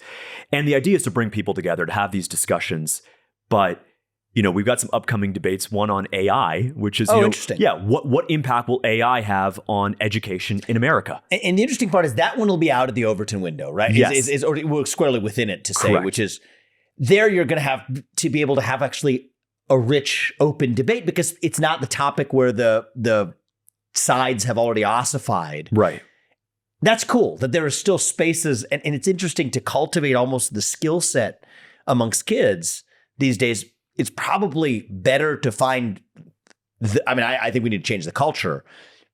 And the idea is to bring people together to have these discussions. But, we've got some upcoming debates, one on AI, which is, interesting. Yeah, what impact will AI have on education in America? And the interesting part is that one will be out of the Overton window, right? Yes. Or we're squarely within it to say, Correct. Which is there you're going to have to be able to have actually a rich, open debate because it's not the topic where the sides have already ossified. Right. That's cool that there are still spaces. And it's interesting to cultivate almost the skill set amongst kids these days. It's probably better to find, I think we need to change the culture,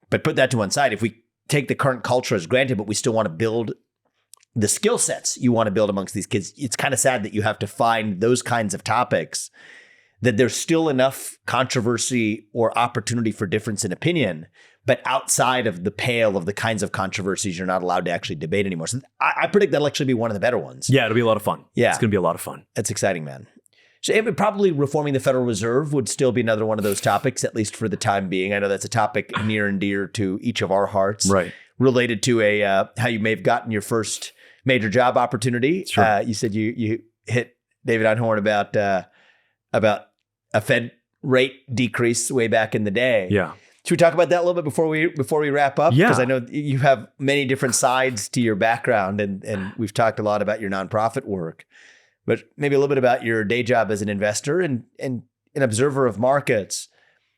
but put that to one side. If we take the current culture as granted, but we still want to build the skill sets you want to build amongst these kids, it's kind of sad that you have to find those kinds of topics that there's still enough controversy or opportunity for difference in opinion, but outside of the pale of the kinds of controversies you're not allowed to actually debate anymore. So I predict that'll actually be one of the better ones. Yeah, it'll be a lot of fun. Yeah. It's going to be a lot of fun. That's exciting, man. So probably reforming the Federal Reserve would still be another one of those topics, at least for the time being. I know that's a topic near and dear to each of our hearts. Right. Related to how you may have gotten your first major job opportunity. Sure. You said you hit David Einhorn about a Fed rate decrease way back in the day. Yeah. Should we talk about that a little bit before we wrap up? Yeah. Because I know you have many different sides to your background, and we've talked a lot about your nonprofit work, but maybe a little bit about your day job as an investor and an observer of markets.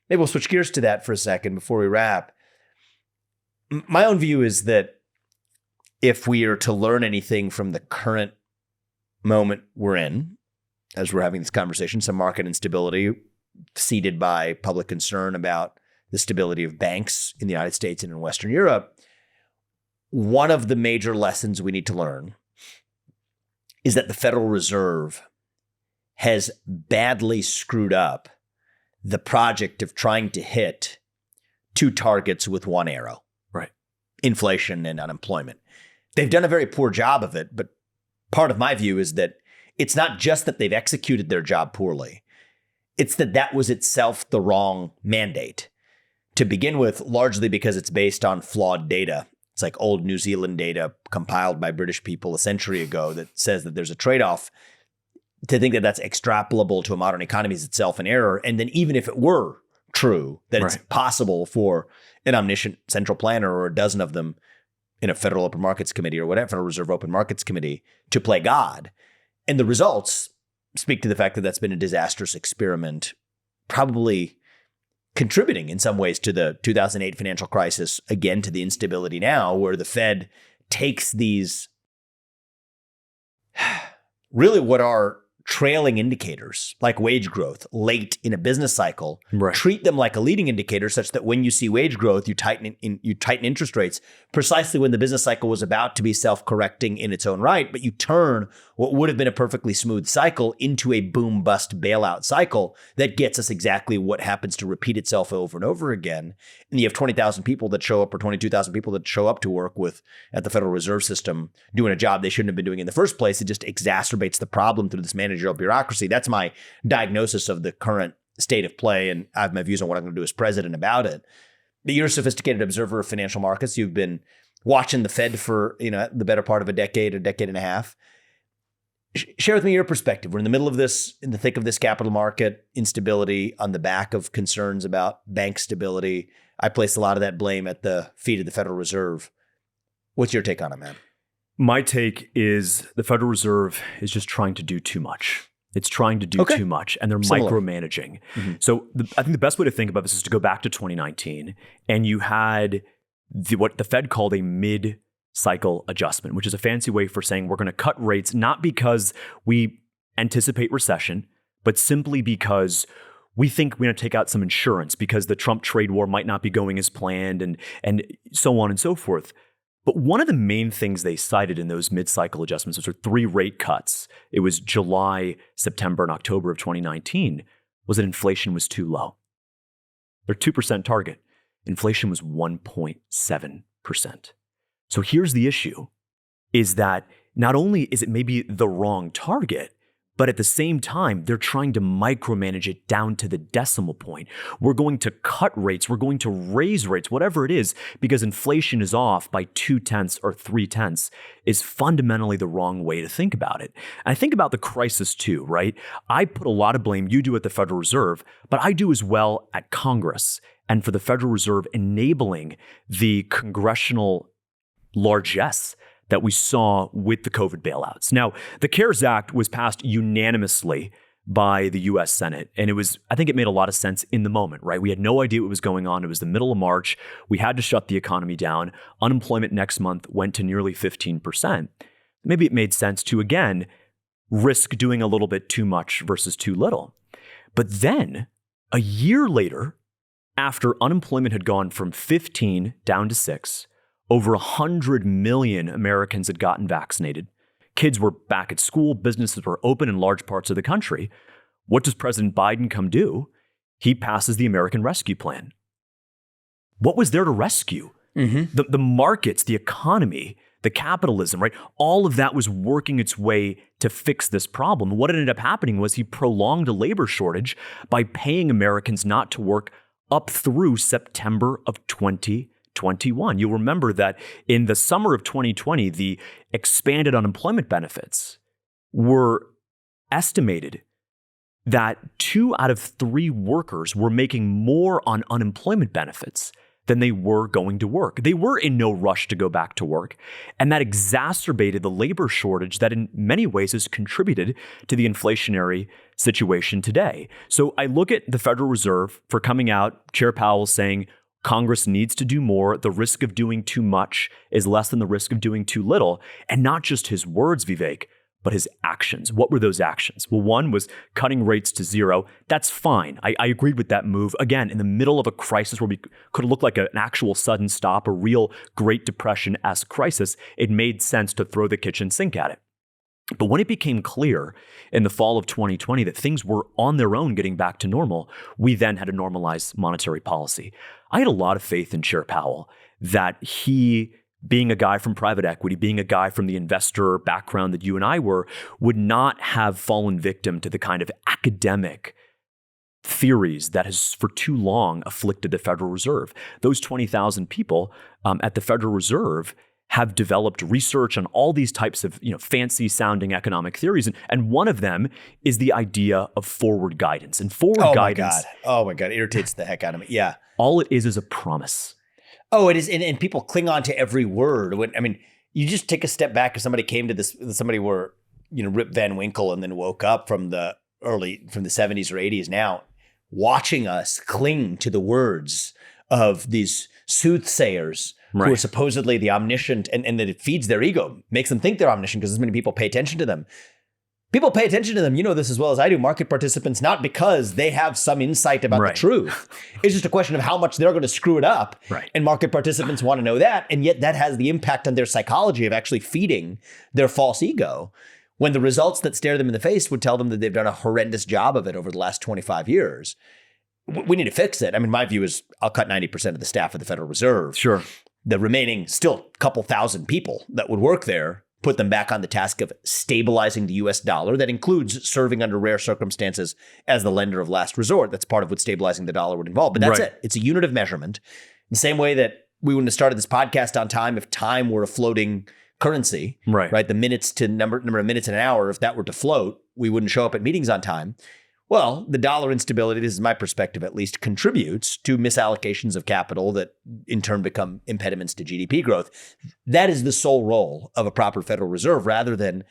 Maybe we'll switch gears to that for a second before we wrap. My own view is that if we are to learn anything from the current moment we're in, as we're having this conversation, some market instability seeded by public concern about the stability of banks in the United States and in Western Europe, one of the major lessons we need to learn is that the Federal Reserve has badly screwed up the project of trying to hit 2 targets with one arrow. Right. Inflation and unemployment. They've done a very poor job of it, but part of my view is that it's not just that they've executed their job poorly. It's that was itself the wrong mandate to begin with, largely because it's based on flawed data. It's like old New Zealand data compiled by British people a century ago that says that there's a trade-off. To think that that's extrapolable to a modern economy is itself an error. And then even if it were true, that it's possible for an omniscient central planner or a dozen of them in a Federal Open Markets Committee or whatever, Federal Reserve Open Markets Committee to play God. And the results speak to the fact that that's been a disastrous experiment, probably contributing in some ways to the 2008 financial crisis, again, to the instability now, where the Fed takes these really what are trailing indicators like wage growth late in a business cycle, treat them like a leading indicator such that when you see wage growth, you tighten interest rates precisely when the business cycle was about to be self-correcting in its own right, but you turn what would have been a perfectly smooth cycle into a boom-bust bailout cycle that gets us exactly what happens to repeat itself over and over again. And you have 20,000 people that show up or 22,000 people that show up to work at the Federal Reserve System doing a job they shouldn't have been doing in the first place. It just exacerbates the problem through this managerial bureaucracy. That's my diagnosis of the current state of play, and I have my views on what I'm going to do as president about it. But you're a sophisticated observer of financial markets. You've been watching the Fed for the better part of a decade and a half. Share with me your perspective. We're in the middle of this, in the thick of this capital market instability on the back of concerns about bank stability. I place a lot of that blame at the feet of the Federal Reserve. What's your take on it, man? My take is the Federal Reserve is just trying to do too much. It's trying to do too much, and they're micromanaging. Mm-hmm. So I think the best way to think about this is to go back to 2019, and you had what the Fed called a mid-cycle adjustment, which is a fancy way for saying we're going to cut rates not because we anticipate recession, but simply because we think we're going to take out some insurance because the Trump trade war might not be going as planned and so on and so forth. But one of the main things they cited in those mid-cycle adjustments, which were 3 rate cuts, it was July, September, and October of 2019, was that inflation was too low. Their 2% target, inflation was 1.7%. So here's the issue, is that not only is it maybe the wrong target, but at the same time, they're trying to micromanage it down to the decimal point. We're going to cut rates. We're going to raise rates, whatever it is, because inflation is off by 0.2 or 0.3 is fundamentally the wrong way to think about it. And I think about the crisis too, right? I put a lot of blame, you do at the Federal Reserve, but I do as well at Congress and for the Federal Reserve enabling the congressional largesse that we saw with the COVID bailouts. Now, the CARES Act was passed unanimously by the US Senate. And I think it made a lot of sense in the moment, right? We had no idea what was going on. It was the middle of March. We had to shut the economy down. Unemployment next month went to nearly 15%. Maybe it made sense to, again, risk doing a little bit too much versus too little. But then, a year later, after unemployment had gone from 15 down to 6, over 100 million Americans had gotten vaccinated. Kids were back at school. Businesses were open in large parts of the country. What does President Biden come do? He passes the American Rescue Plan. What was there to rescue? Mm-hmm. The markets, the economy, the capitalism, right? All of that was working its way to fix this problem. What ended up happening was he prolonged a labor shortage by paying Americans not to work up through September of 2021. You'll remember that in the summer of 2020, the expanded unemployment benefits were estimated that 2 out of 3 workers were making more on unemployment benefits than they were going to work. They were in no rush to go back to work, and that exacerbated the labor shortage that in many ways has contributed to the inflationary situation today. So I look at the Federal Reserve for coming out, Chair Powell saying, Congress needs to do more. The risk of doing too much is less than the risk of doing too little. And not just his words, Vivek, but his actions. What were those actions? Well, one was cutting rates to 0. That's fine. I agreed with that move. Again, in the middle of a crisis where we could have looked like an actual sudden stop, a real Great Depression-esque crisis, it made sense to throw the kitchen sink at it. But when it became clear in the fall of 2020 that things were on their own getting back to normal, we then had to normalize monetary policy. I had a lot of faith in Chair Powell that he, being a guy from private equity, being a guy from the investor background that you and I were, would not have fallen victim to the kind of academic theories that has for too long afflicted the Federal Reserve. Those 20,000 people at the Federal Reserve have developed research on all these types of fancy sounding economic theories. And one of them is the idea of forward guidance. And forward guidance. Oh my God. It irritates the heck out of me. Yeah. All it is a promise. Oh, it is. And people cling on to every word. You just take a step back if somebody came to somebody were, Rip Van Winkle and then woke up from the 70s or 80s now, watching us cling to the words of these soothsayers who are supposedly the omniscient, and that it feeds their ego, makes them think they're omniscient because as many people pay attention to them. People pay attention to them, you know this as well as I do, market participants, not because they have some insight about the truth. It's just a question of how much they're going to screw it up. Right. And market participants want to know that. And yet that has the impact on their psychology of actually feeding their false ego, when the results that stare them in the face would tell them that they've done a horrendous job of it over the last 25 years. We need to fix it. My view is I'll cut 90% of the staff of the Federal Reserve. Sure. The remaining still couple thousand people that would work there, put them back on the task of stabilizing the US dollar. That includes serving under rare circumstances as the lender of last resort. That's part of what stabilizing the dollar would involve. But that's it. It's a unit of measurement. The same way that we wouldn't have started this podcast on time if time were a floating currency, right? The minutes to number of minutes in an hour, if that were to float, we wouldn't show up at meetings on time. Well, the dollar instability, this is my perspective at least, contributes to misallocations of capital that in turn become impediments to GDP growth. That is the sole role of a proper Federal Reserve, rather than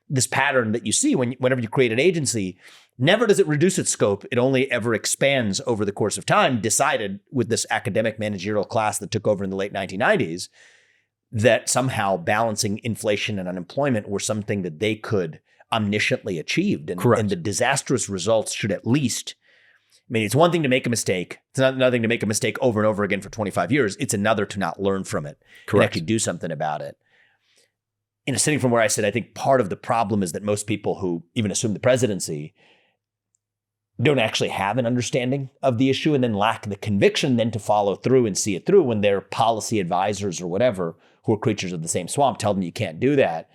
this pattern that you see whenever you create an agency. Never does it reduce its scope. It only ever expands over the course of time, decided with this academic managerial class that took over in the late 1990s, that somehow balancing inflation and unemployment were something that they could omnisciently achieved. And the disastrous results should at least, it's one thing to make a mistake. It's not another thing to make a mistake over and over again for 25 years. It's another to not learn from it and actually do something about it. Sitting from where I sit, I think part of the problem is that most people who even assume the presidency don't actually have an understanding of the issue and then lack the conviction then to follow through and see it through when their policy advisors or whatever, who are creatures of the same swamp, tell them you can't do that.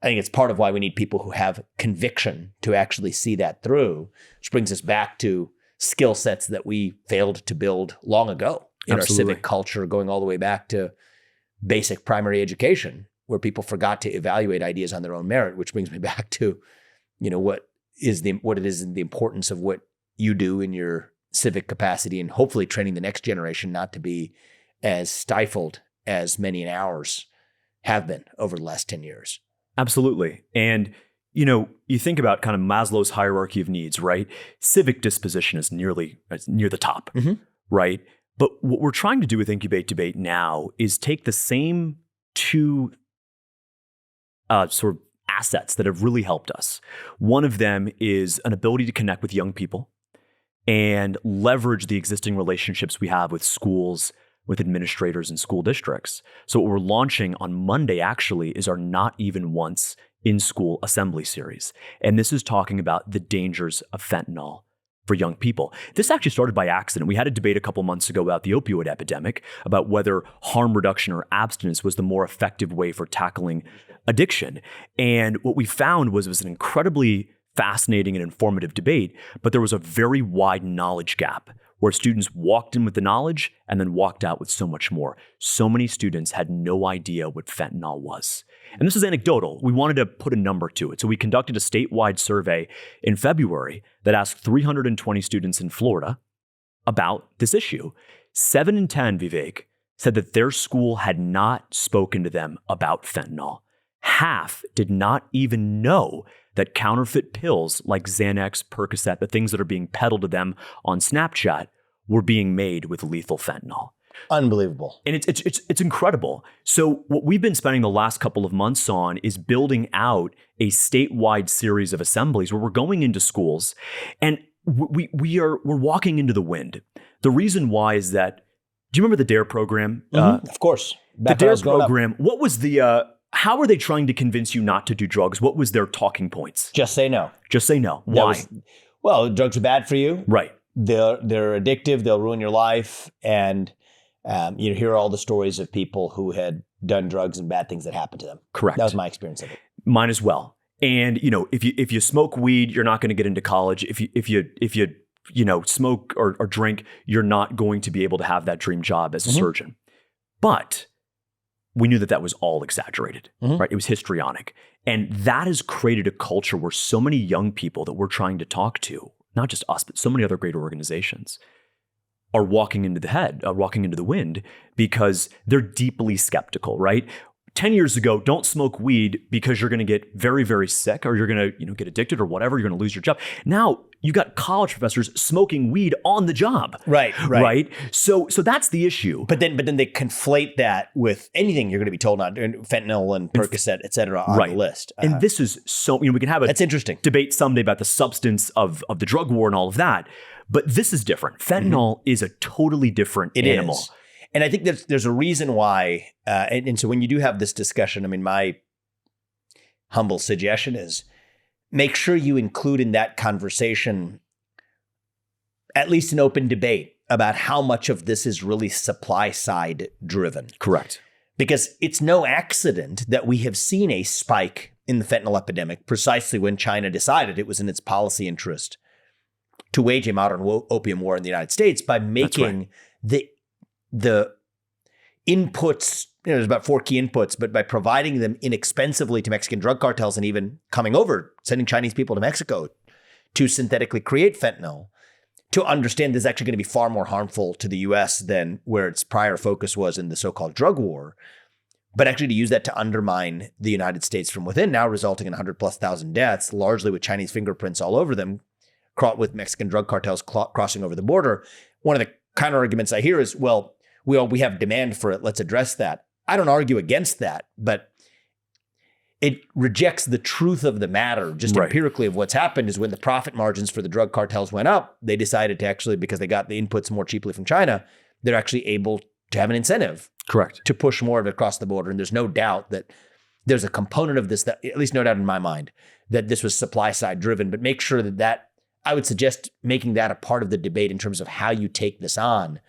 I think it's part of why we need people who have conviction to actually see that through, which brings us back to skill sets that we failed to build long ago in our civic culture, going all the way back to basic primary education, where people forgot to evaluate ideas on their own merit, which brings me back to, what it is the importance of what you do in your civic capacity, and hopefully training the next generation not to be as stifled as many in ours have been over the last 10 years. Absolutely. And, you think about kind of Maslow's hierarchy of needs, right? Civic disposition is near the top, right? But what we're trying to do with Incubate Debate now is take the same two sort of assets that have really helped us. One of them is an ability to connect with young people and leverage the existing relationships we have with schools, with administrators and school districts. So what we're launching on Monday actually is our Not Even Once in School Assembly series. And this is talking about the dangers of fentanyl for young people. This actually started by accident. We had a debate a couple months ago about the opioid epidemic, about whether harm reduction or abstinence was the more effective way for tackling addiction. And what we found was it was an incredibly fascinating and informative debate, but there was a very wide knowledge gap where students walked in with the knowledge and then walked out with so much more. So many students had no idea what fentanyl was. And this is anecdotal. We wanted to put a number to it. So we conducted a statewide survey in February that asked 320 students in Florida about this issue. 7 in 10, Vivek, said that their school had not spoken to them about fentanyl. Half did not even know that counterfeit pills like Xanax, Percocet, the things that are being peddled to them on Snapchat, were being made with lethal fentanyl. Unbelievable. And it's incredible. So what we've been spending the last couple of months on is building out a statewide series of assemblies where we're going into schools and we're walking into the wind. The reason why is that, do you remember the DARE program? Of course. The DARE program, what was how are they trying to convince you not to do drugs? What was their talking points? Just say no. Just say no. Why? Drugs are bad for you. Right. They're addictive. They'll ruin your life. And you hear all the stories of people who had done drugs and bad things that happened to them. Correct. That was my experience of it. Mine as well. And if you smoke weed, you're not going to get into college. If you smoke or drink, you're not going to be able to have that dream job as a surgeon. But we knew that was all exaggerated, right? It was histrionic. And that has created a culture where so many young people that we're trying to talk to, not just us, but so many other great organizations, are walking into the wind because they're deeply skeptical, right? 10 years ago, don't smoke weed because you're going to get very, very sick, or you're going to, get addicted or whatever. You're going to lose your job. Now you got college professors smoking weed on the job. Right. So that's the issue. But then they conflate that with anything you're going to be told on, fentanyl and Percocet, et cetera, on the list. And this is so, we can have a that's interesting debate someday about the substance of the drug war and all of that. But this is different. Fentanyl is a totally different animal. Is. And I think there's a reason why, and so when you do have this discussion, my humble suggestion is make sure you include in that conversation at least an open debate about how much of this is really supply side driven. Correct. Because it's no accident that we have seen a spike in the fentanyl epidemic precisely when China decided it was in its policy interest to wage a modern opium war in the United States by making the inputs, there's about 4 key inputs, but by providing them inexpensively to Mexican drug cartels and even coming over, sending Chinese people to Mexico to synthetically create fentanyl, to understand this is actually going to be far more harmful to the US than where its prior focus was in the so-called drug war, but actually to use that to undermine the United States from within, now resulting in 100,000+ deaths, largely with Chinese fingerprints all over them, with Mexican drug cartels crossing over the border. One of the counter arguments I hear is, well, we have demand for it. Let's address that. I don't argue against that, but it rejects the truth of the matter. Just empirically of what's happened is when the profit margins for the drug cartels went up, they decided to actually, because they got the inputs more cheaply from China, they're actually able to have an incentive. Correct. To push more of it across the border. And there's no doubt that there's a component of this that, at least no doubt in my mind, that this was supply side driven, but make sure that I would suggest making that a part of the debate in terms of how you take this on.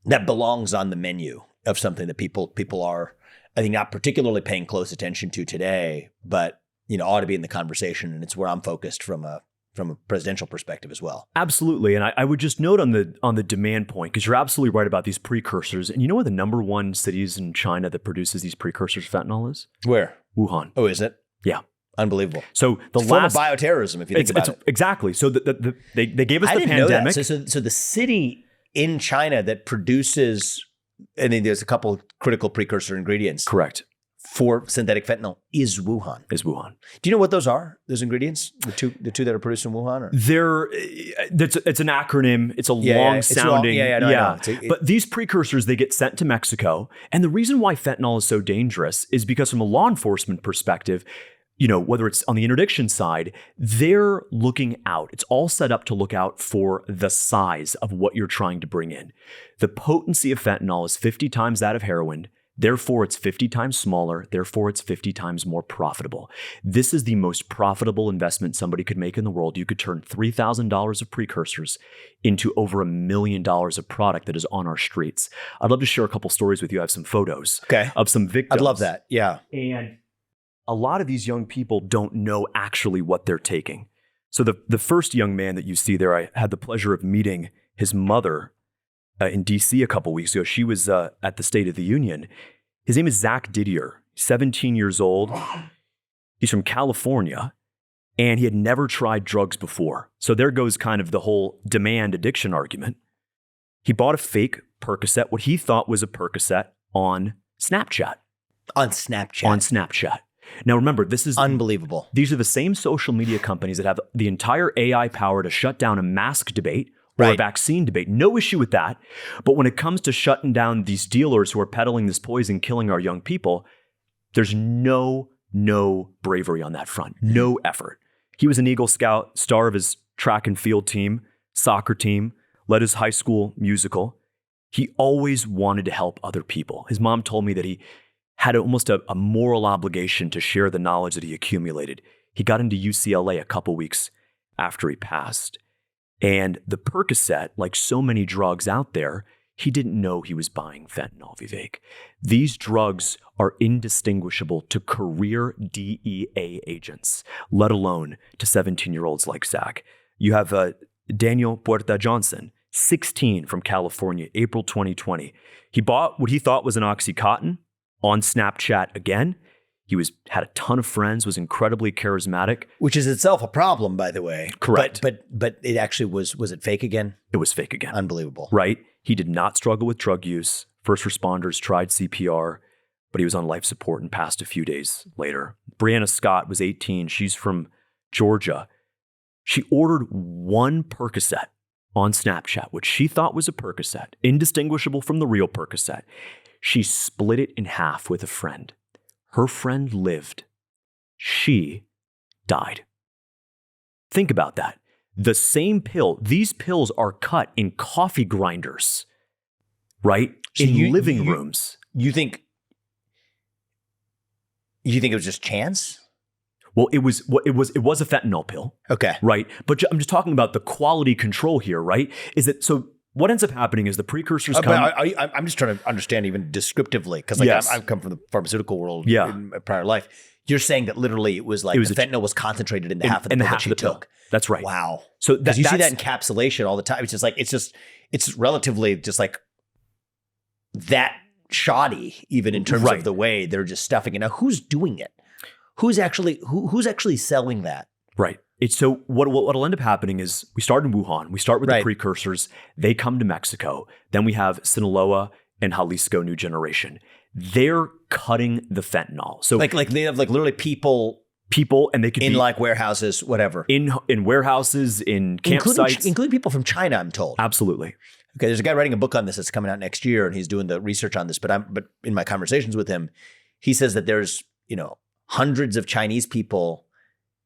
That belongs on the menu of something that people are, I think, not particularly paying close attention to today, but ought to be in the conversation, and it's where I'm focused from a presidential perspective as well. Absolutely, and I would just note on the demand point, because you're absolutely right about these precursors. And you know what the number one cities in China that produces these precursors fentanyl is? Where? Wuhan. Oh, is it? Yeah. Unbelievable. So it's form of bioterrorism, if you think about it. Exactly. So they gave us I the didn't pandemic. Know that. So the city in China that produces, I mean, there's a couple critical precursor ingredients. Correct. For synthetic fentanyl is Wuhan. Do you know what those are? Those ingredients, the two that are produced in Wuhan? Or? It's an acronym. It's a long sounding. I know. But these precursors, they get sent to Mexico. And the reason why fentanyl is so dangerous is because from a law enforcement perspective, whether it's on the interdiction side, they're looking out. It's all set up to look out for the size of what you're trying to bring in. The potency of fentanyl is 50 times that of heroin. Therefore, it's 50 times smaller. Therefore, it's 50 times more profitable. This is the most profitable investment somebody could make in the world. You could turn $3,000 of precursors into over $1 million of product that is on our streets. I'd love to share a couple stories with you. I have some photos of some victims. I'd love that. Yeah. And a lot of these young people don't know actually what they're taking. So the first young man that you see there, I had the pleasure of meeting his mother in D.C. a couple weeks ago. She was at the State of the Union. His name is Zach Didier, 17 years old. He's from California, and he had never tried drugs before. So there goes kind of the whole demand addiction argument. He bought a fake Percocet, what he thought was a Percocet, on Snapchat. On Snapchat. Now remember, this is unbelievable. These are the same social media companies that have the entire AI power to shut down a mask debate or a vaccine debate. No issue with that. But when it comes to shutting down these dealers who are peddling this poison, killing our young people, there's no bravery on that front. No effort. He was an Eagle Scout, star of his track and field team, soccer team, led his high school musical. He always wanted to help other people. His mom told me that he had almost a moral obligation to share the knowledge that he accumulated. He got into UCLA a couple weeks after he passed. And the Percocet, like so many drugs out there, he didn't know he was buying fentanyl, Vivek. These drugs are indistinguishable to career DEA agents, let alone to 17-year-olds like Zach. You have Daniel Puerta Johnson, 16, from California, April 2020. He bought what he thought was an Oxycontin on Snapchat again. He had a ton of friends, was incredibly charismatic. Which is itself a problem, by the way. Correct. But it actually was it fake again? It was fake again. Unbelievable. Right? He did not struggle with drug use. First responders tried CPR, but he was on life support and passed a few days later. Brianna Scott was 18. She's from Georgia. She ordered one Percocet on Snapchat, which she thought was a Percocet, indistinguishable from the real Percocet. She split it in half with a friend. Her friend lived. She died. Think about that. The same pill, these pills are cut in coffee grinders, right? So in living rooms. You think it was just chance? Well, it was a fentanyl pill. Okay. Right? But I'm just talking about the quality control here, right? Is that so? What ends up happening is the precursors come. I'm just trying to understand even descriptively, because Yes. I've come from the pharmaceutical world Yeah. in my prior life. You're saying that literally it was like the fentanyl was concentrated in the half of the pill that she took. That's right. Wow. So Because you see that encapsulation all the time. It's relatively just like that shoddy, even in terms of the way they're just stuffing it. Now, who's doing it? Who's actually selling that? Right. So what'll end up happening is we start in Wuhan. We start with the precursors. They come to Mexico. Then we have Sinaloa and Jalisco New Generation. They're cutting the fentanyl. So like they have like literally people, and they could in be like warehouses, whatever, in warehouses, in campsites, including people from China, I'm told. Absolutely. Okay, there's a guy writing a book on this that's coming out next year, and he's doing the research on this. But in my conversations with him, he says that there's hundreds of Chinese people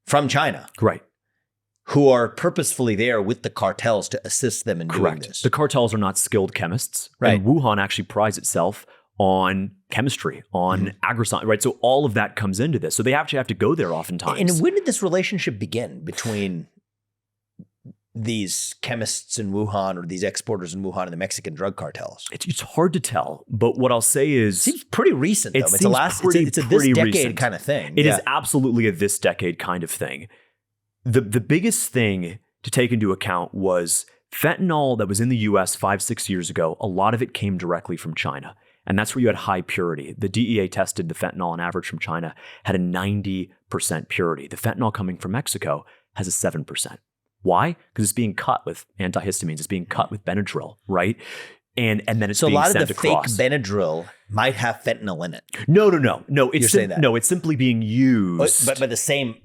from China, right, who are purposefully there with the cartels to assist them in doing this. The cartels are not skilled chemists, right? And Wuhan actually prides itself on chemistry, on agriscience, right? So all of that comes into this. So they actually have to go there oftentimes. And when did this relationship begin between these chemists in Wuhan or these exporters in Wuhan and the Mexican drug cartels? It's hard to tell, but what I'll say is... It seems pretty recent, though. It's a this decade kind of thing. It is absolutely a this decade kind of thing. The biggest thing to take into account was fentanyl that was in the US 5-6 years ago. A lot of it came directly from China. And that's where you had high purity. The DEA tested the fentanyl on average from China had a 90% purity. The fentanyl coming from Mexico has a 7%. Why? Because it's being cut with antihistamines. It's being cut with Benadryl, right? And then it's being sent across. So a lot of the fake Benadryl might have fentanyl in it. No. You're saying that? No, it's simply being used. But the same...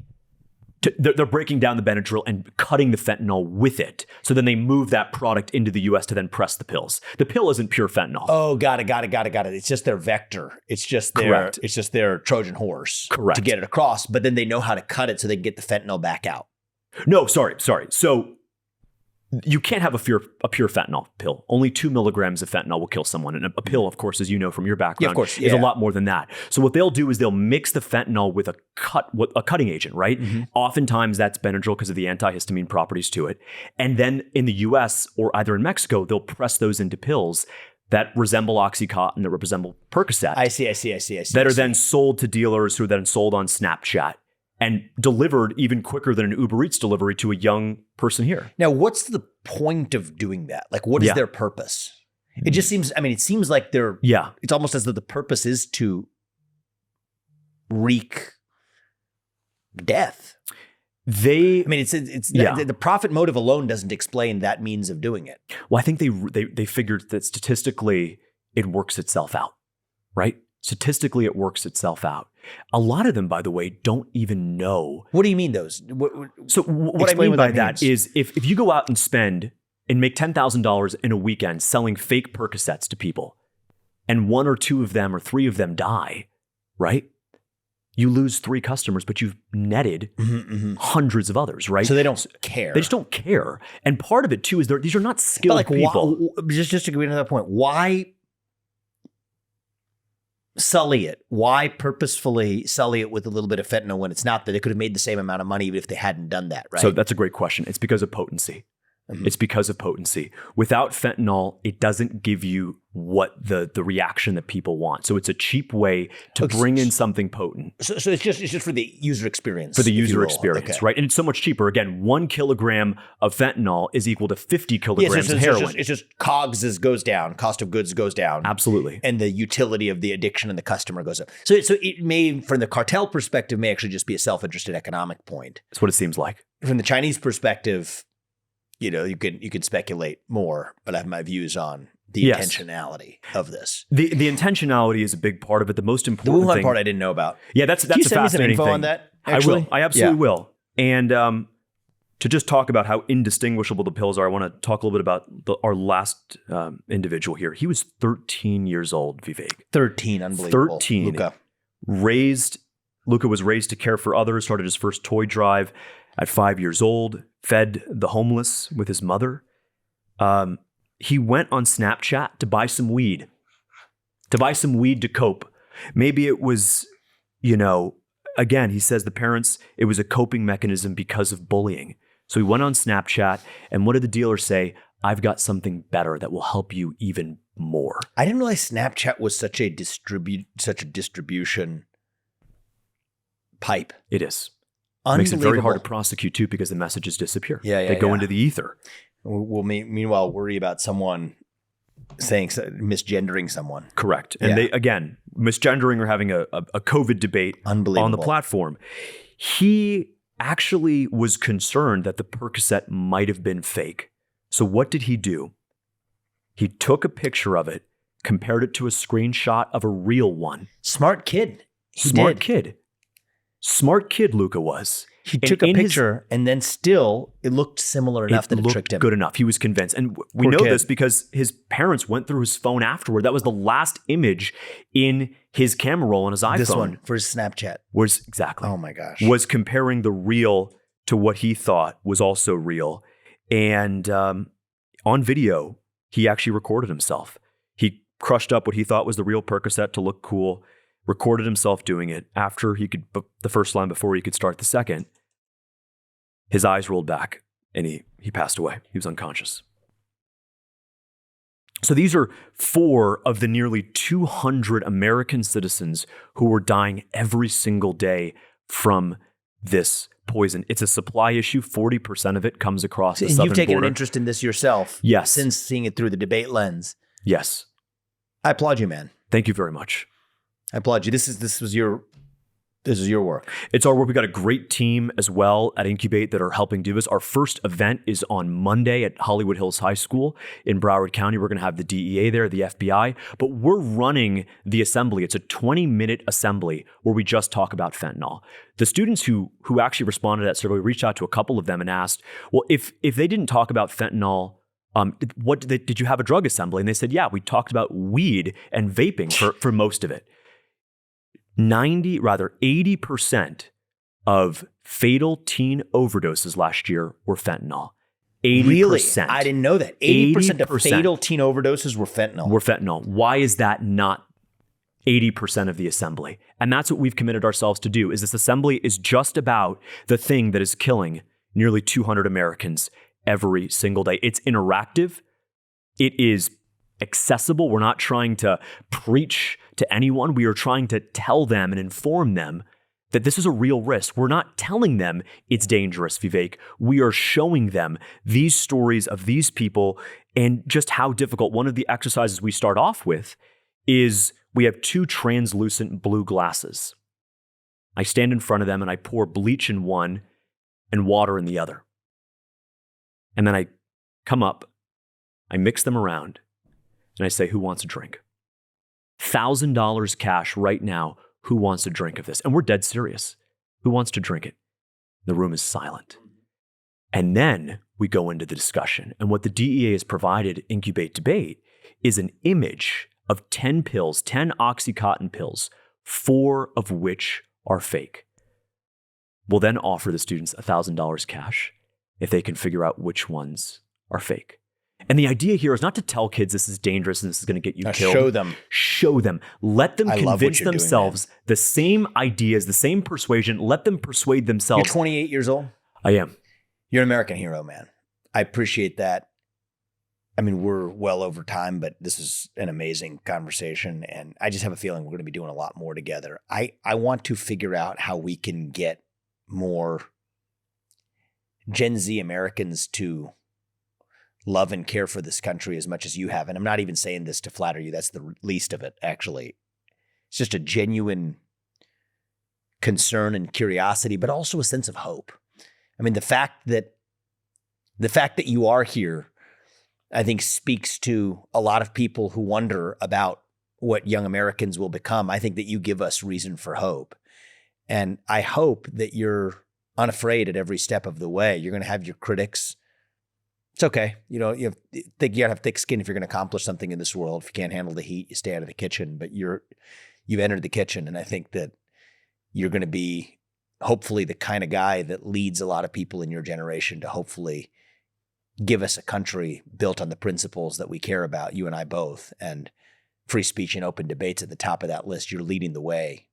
They're breaking down the Benadryl and cutting the fentanyl with it. So then they move that product into the U.S. to then press the pills. The pill isn't pure fentanyl. Oh, got it. It's just their vector. It's just their Trojan horse. Correct. To get it across. But then they know how to cut it so they can get the fentanyl back out. No, sorry. So you can't have a pure fentanyl pill. Only 2 milligrams of fentanyl will kill someone. And a pill, of course, as you know from your background, is a lot more than that. So what they'll do is they'll mix the fentanyl with a cutting agent, right? Mm-hmm. Oftentimes that's Benadryl because of the antihistamine properties to it. And then in the US or either in Mexico, they'll press those into pills that resemble Oxycontin, that resemble Percocet. I see. That are then sold to dealers who are then sold on Snapchat and delivered even quicker than an Uber Eats delivery to a young person here. Now, what's the point of doing that? Like, what is their purpose? It just seems, it seems like it's almost as though the purpose is to wreak death. The profit motive alone doesn't explain that means of doing it. Well, I think they figured that statistically it works itself out, right? Statistically, it works itself out. A lot of them, by the way, don't even know. What do you mean those? So what I mean by that is if you go out and spend and make $10,000 in a weekend selling fake Percocets to people, and 1 or 2 of them or 3 of them die, right? You lose 3 customers, but you've netted hundreds of others, right? So they don't care. They just don't care. And part of it too is these are not skilled people. Just to go into that point, why sully it? Why purposefully sully it with a little bit of fentanyl when it's not that they could have made the same amount of money even if they hadn't done that, right? So that's a great question. It's because of potency. It's because of potency. Without fentanyl, it doesn't give you what the reaction that people want. So it's a cheap way to bring in something potent. So it's just for the user experience. For the user experience, right? And it's so much cheaper. Again, 1 kilogram of fentanyl is equal to 50 kilograms of heroin. It's just COGS goes down, cost of goods goes down. Absolutely. And the utility of the addiction and the customer goes up. So it may, from the cartel perspective, may actually just be a self-interested economic point. That's what it seems like. From the Chinese perspective, you could speculate more, but I have my views on the intentionality of this. The intentionality is a big part of it. The most important Wuhan thing, part I didn't know about. Yeah, that's Can you a send me some fascinating info thing. on that? I will. I absolutely will. And to just talk about how indistinguishable the pills are, I want to talk a little bit about our last individual here. He was 13 years old, Vivek. 13, unbelievable. 13. Luca was raised to care for others, started his first toy drive at 5 years old, fed the homeless with his mother. He went on Snapchat to buy some weed to cope. Maybe it was, again, he says the parents, it was a coping mechanism because of bullying. So he went on Snapchat, and what did the dealer say? I've got something better that will help you even more. I didn't realize Snapchat was such a distribution pipe. It is. Makes it very hard to prosecute too because the messages disappear. They go into the ether. We'll meanwhile worry about someone misgendering someone. Correct. And they, again, misgendering or having a COVID debate on the platform. He actually was concerned that the Percocet might have been fake. So what did he do? He took a picture of it, compared it to a screenshot of a real one. Smart kid. Smart kid, Luca was. He took a picture and then still it looked similar enough that it tricked him. Good enough. He was convinced. And we know this because his parents went through his phone afterward. That was the last image in his camera roll on his iPhone. This one for his Snapchat. Exactly. Oh my gosh. Was comparing the real to what he thought was also real. And on video, he actually recorded himself. He crushed up what he thought was the real Percocet to look cool, recorded himself doing it after he could, the first line before he could start the second. His eyes rolled back and he passed away. He was unconscious. So these are 4 of the nearly 200 American citizens who were dying every single day from this poison. It's a supply issue. 40% of it comes across the southern border. You've taken an interest in this yourself. Yes. Since seeing it through the debate lens. Yes. I applaud you, man. Thank you very much. I applaud you. This is your work. It's our work. We've got a great team as well at Incubate that are helping do this. Our first event is on Monday at Hollywood Hills High School in Broward County. We're going to have the DEA there, the FBI, but we're running the assembly. It's a 20-minute assembly where we just talk about fentanyl. The students who actually responded to that survey, we reached out to a couple of them and asked, well, if they didn't talk about fentanyl, did you have a drug assembly? And they said, yeah, we talked about weed and vaping for most of it. 80% of fatal teen overdoses last year were fentanyl. 80%. Really? I didn't know that. 80% of fatal teen overdoses were fentanyl. Why is that not 80% of the assembly? And that's what we've committed ourselves to do, is this assembly is just about the thing that is killing nearly 200 Americans every single day. It's interactive. It is accessible. We're not trying to preach to anyone. We are trying to tell them and inform them that this is a real risk. We're not telling them it's dangerous, Vivek. We are showing them these stories of these people and just how difficult. One of the exercises we start off with is we have 2 translucent blue glasses. I stand in front of them and I pour bleach in one and water in the other. And then I come up, I mix them around, and I say, who wants a drink? $1,000 cash right now. Who wants a drink of this? And we're dead serious. Who wants to drink it? The room is silent. And then we go into the discussion. And what the DEA has provided, Incubate Debate, is an image of 10 pills, 10 Oxycontin pills, 4 of which are fake. We'll then offer the students $1,000 cash if they can figure out which ones are fake. And the idea here is not to tell kids this is dangerous and this is going to get you killed. Show them. Let them convince themselves the same ideas, the same persuasion. Let them persuade themselves. You're 28 years old? I am. You're an American hero, man. I appreciate that. I mean, we're well over time, but this is an amazing conversation. And I just have a feeling we're going to be doing a lot more together. I want to figure out how we can get more Gen Z Americans to love and care for this country as much as you have. And I'm not even saying this to flatter you. That's the least of it, actually. It's just a genuine concern and curiosity, but also a sense of hope. I mean, the fact that you are here, I think, speaks to a lot of people who wonder about what young Americans will become. I think that you give us reason for hope. And I hope that you're unafraid at every step of the way. You're going to have your critics. It's okay. You know, you gotta have thick skin if you're going to accomplish something in this world. If you can't handle the heat, you stay out of the kitchen. But you've entered the kitchen, and I think that you're going to be hopefully the kind of guy that leads a lot of people in your generation to hopefully give us a country built on the principles that we care about, you and I both, and free speech and open debates at the top of that list. You're leading the way.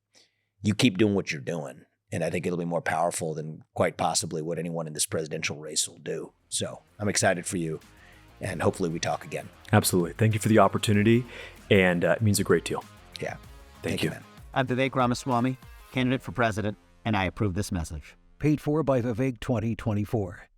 You keep doing what you're doing, and I think it'll be more powerful than quite possibly what anyone in this presidential race will do. So I'm excited for you, and hopefully we talk again. Absolutely. Thank you for the opportunity, and it means a great deal. Yeah. Thank you. Man. I'm Vivek Ramaswamy, candidate for president, and I approve this message. Paid for by Vivek 2024.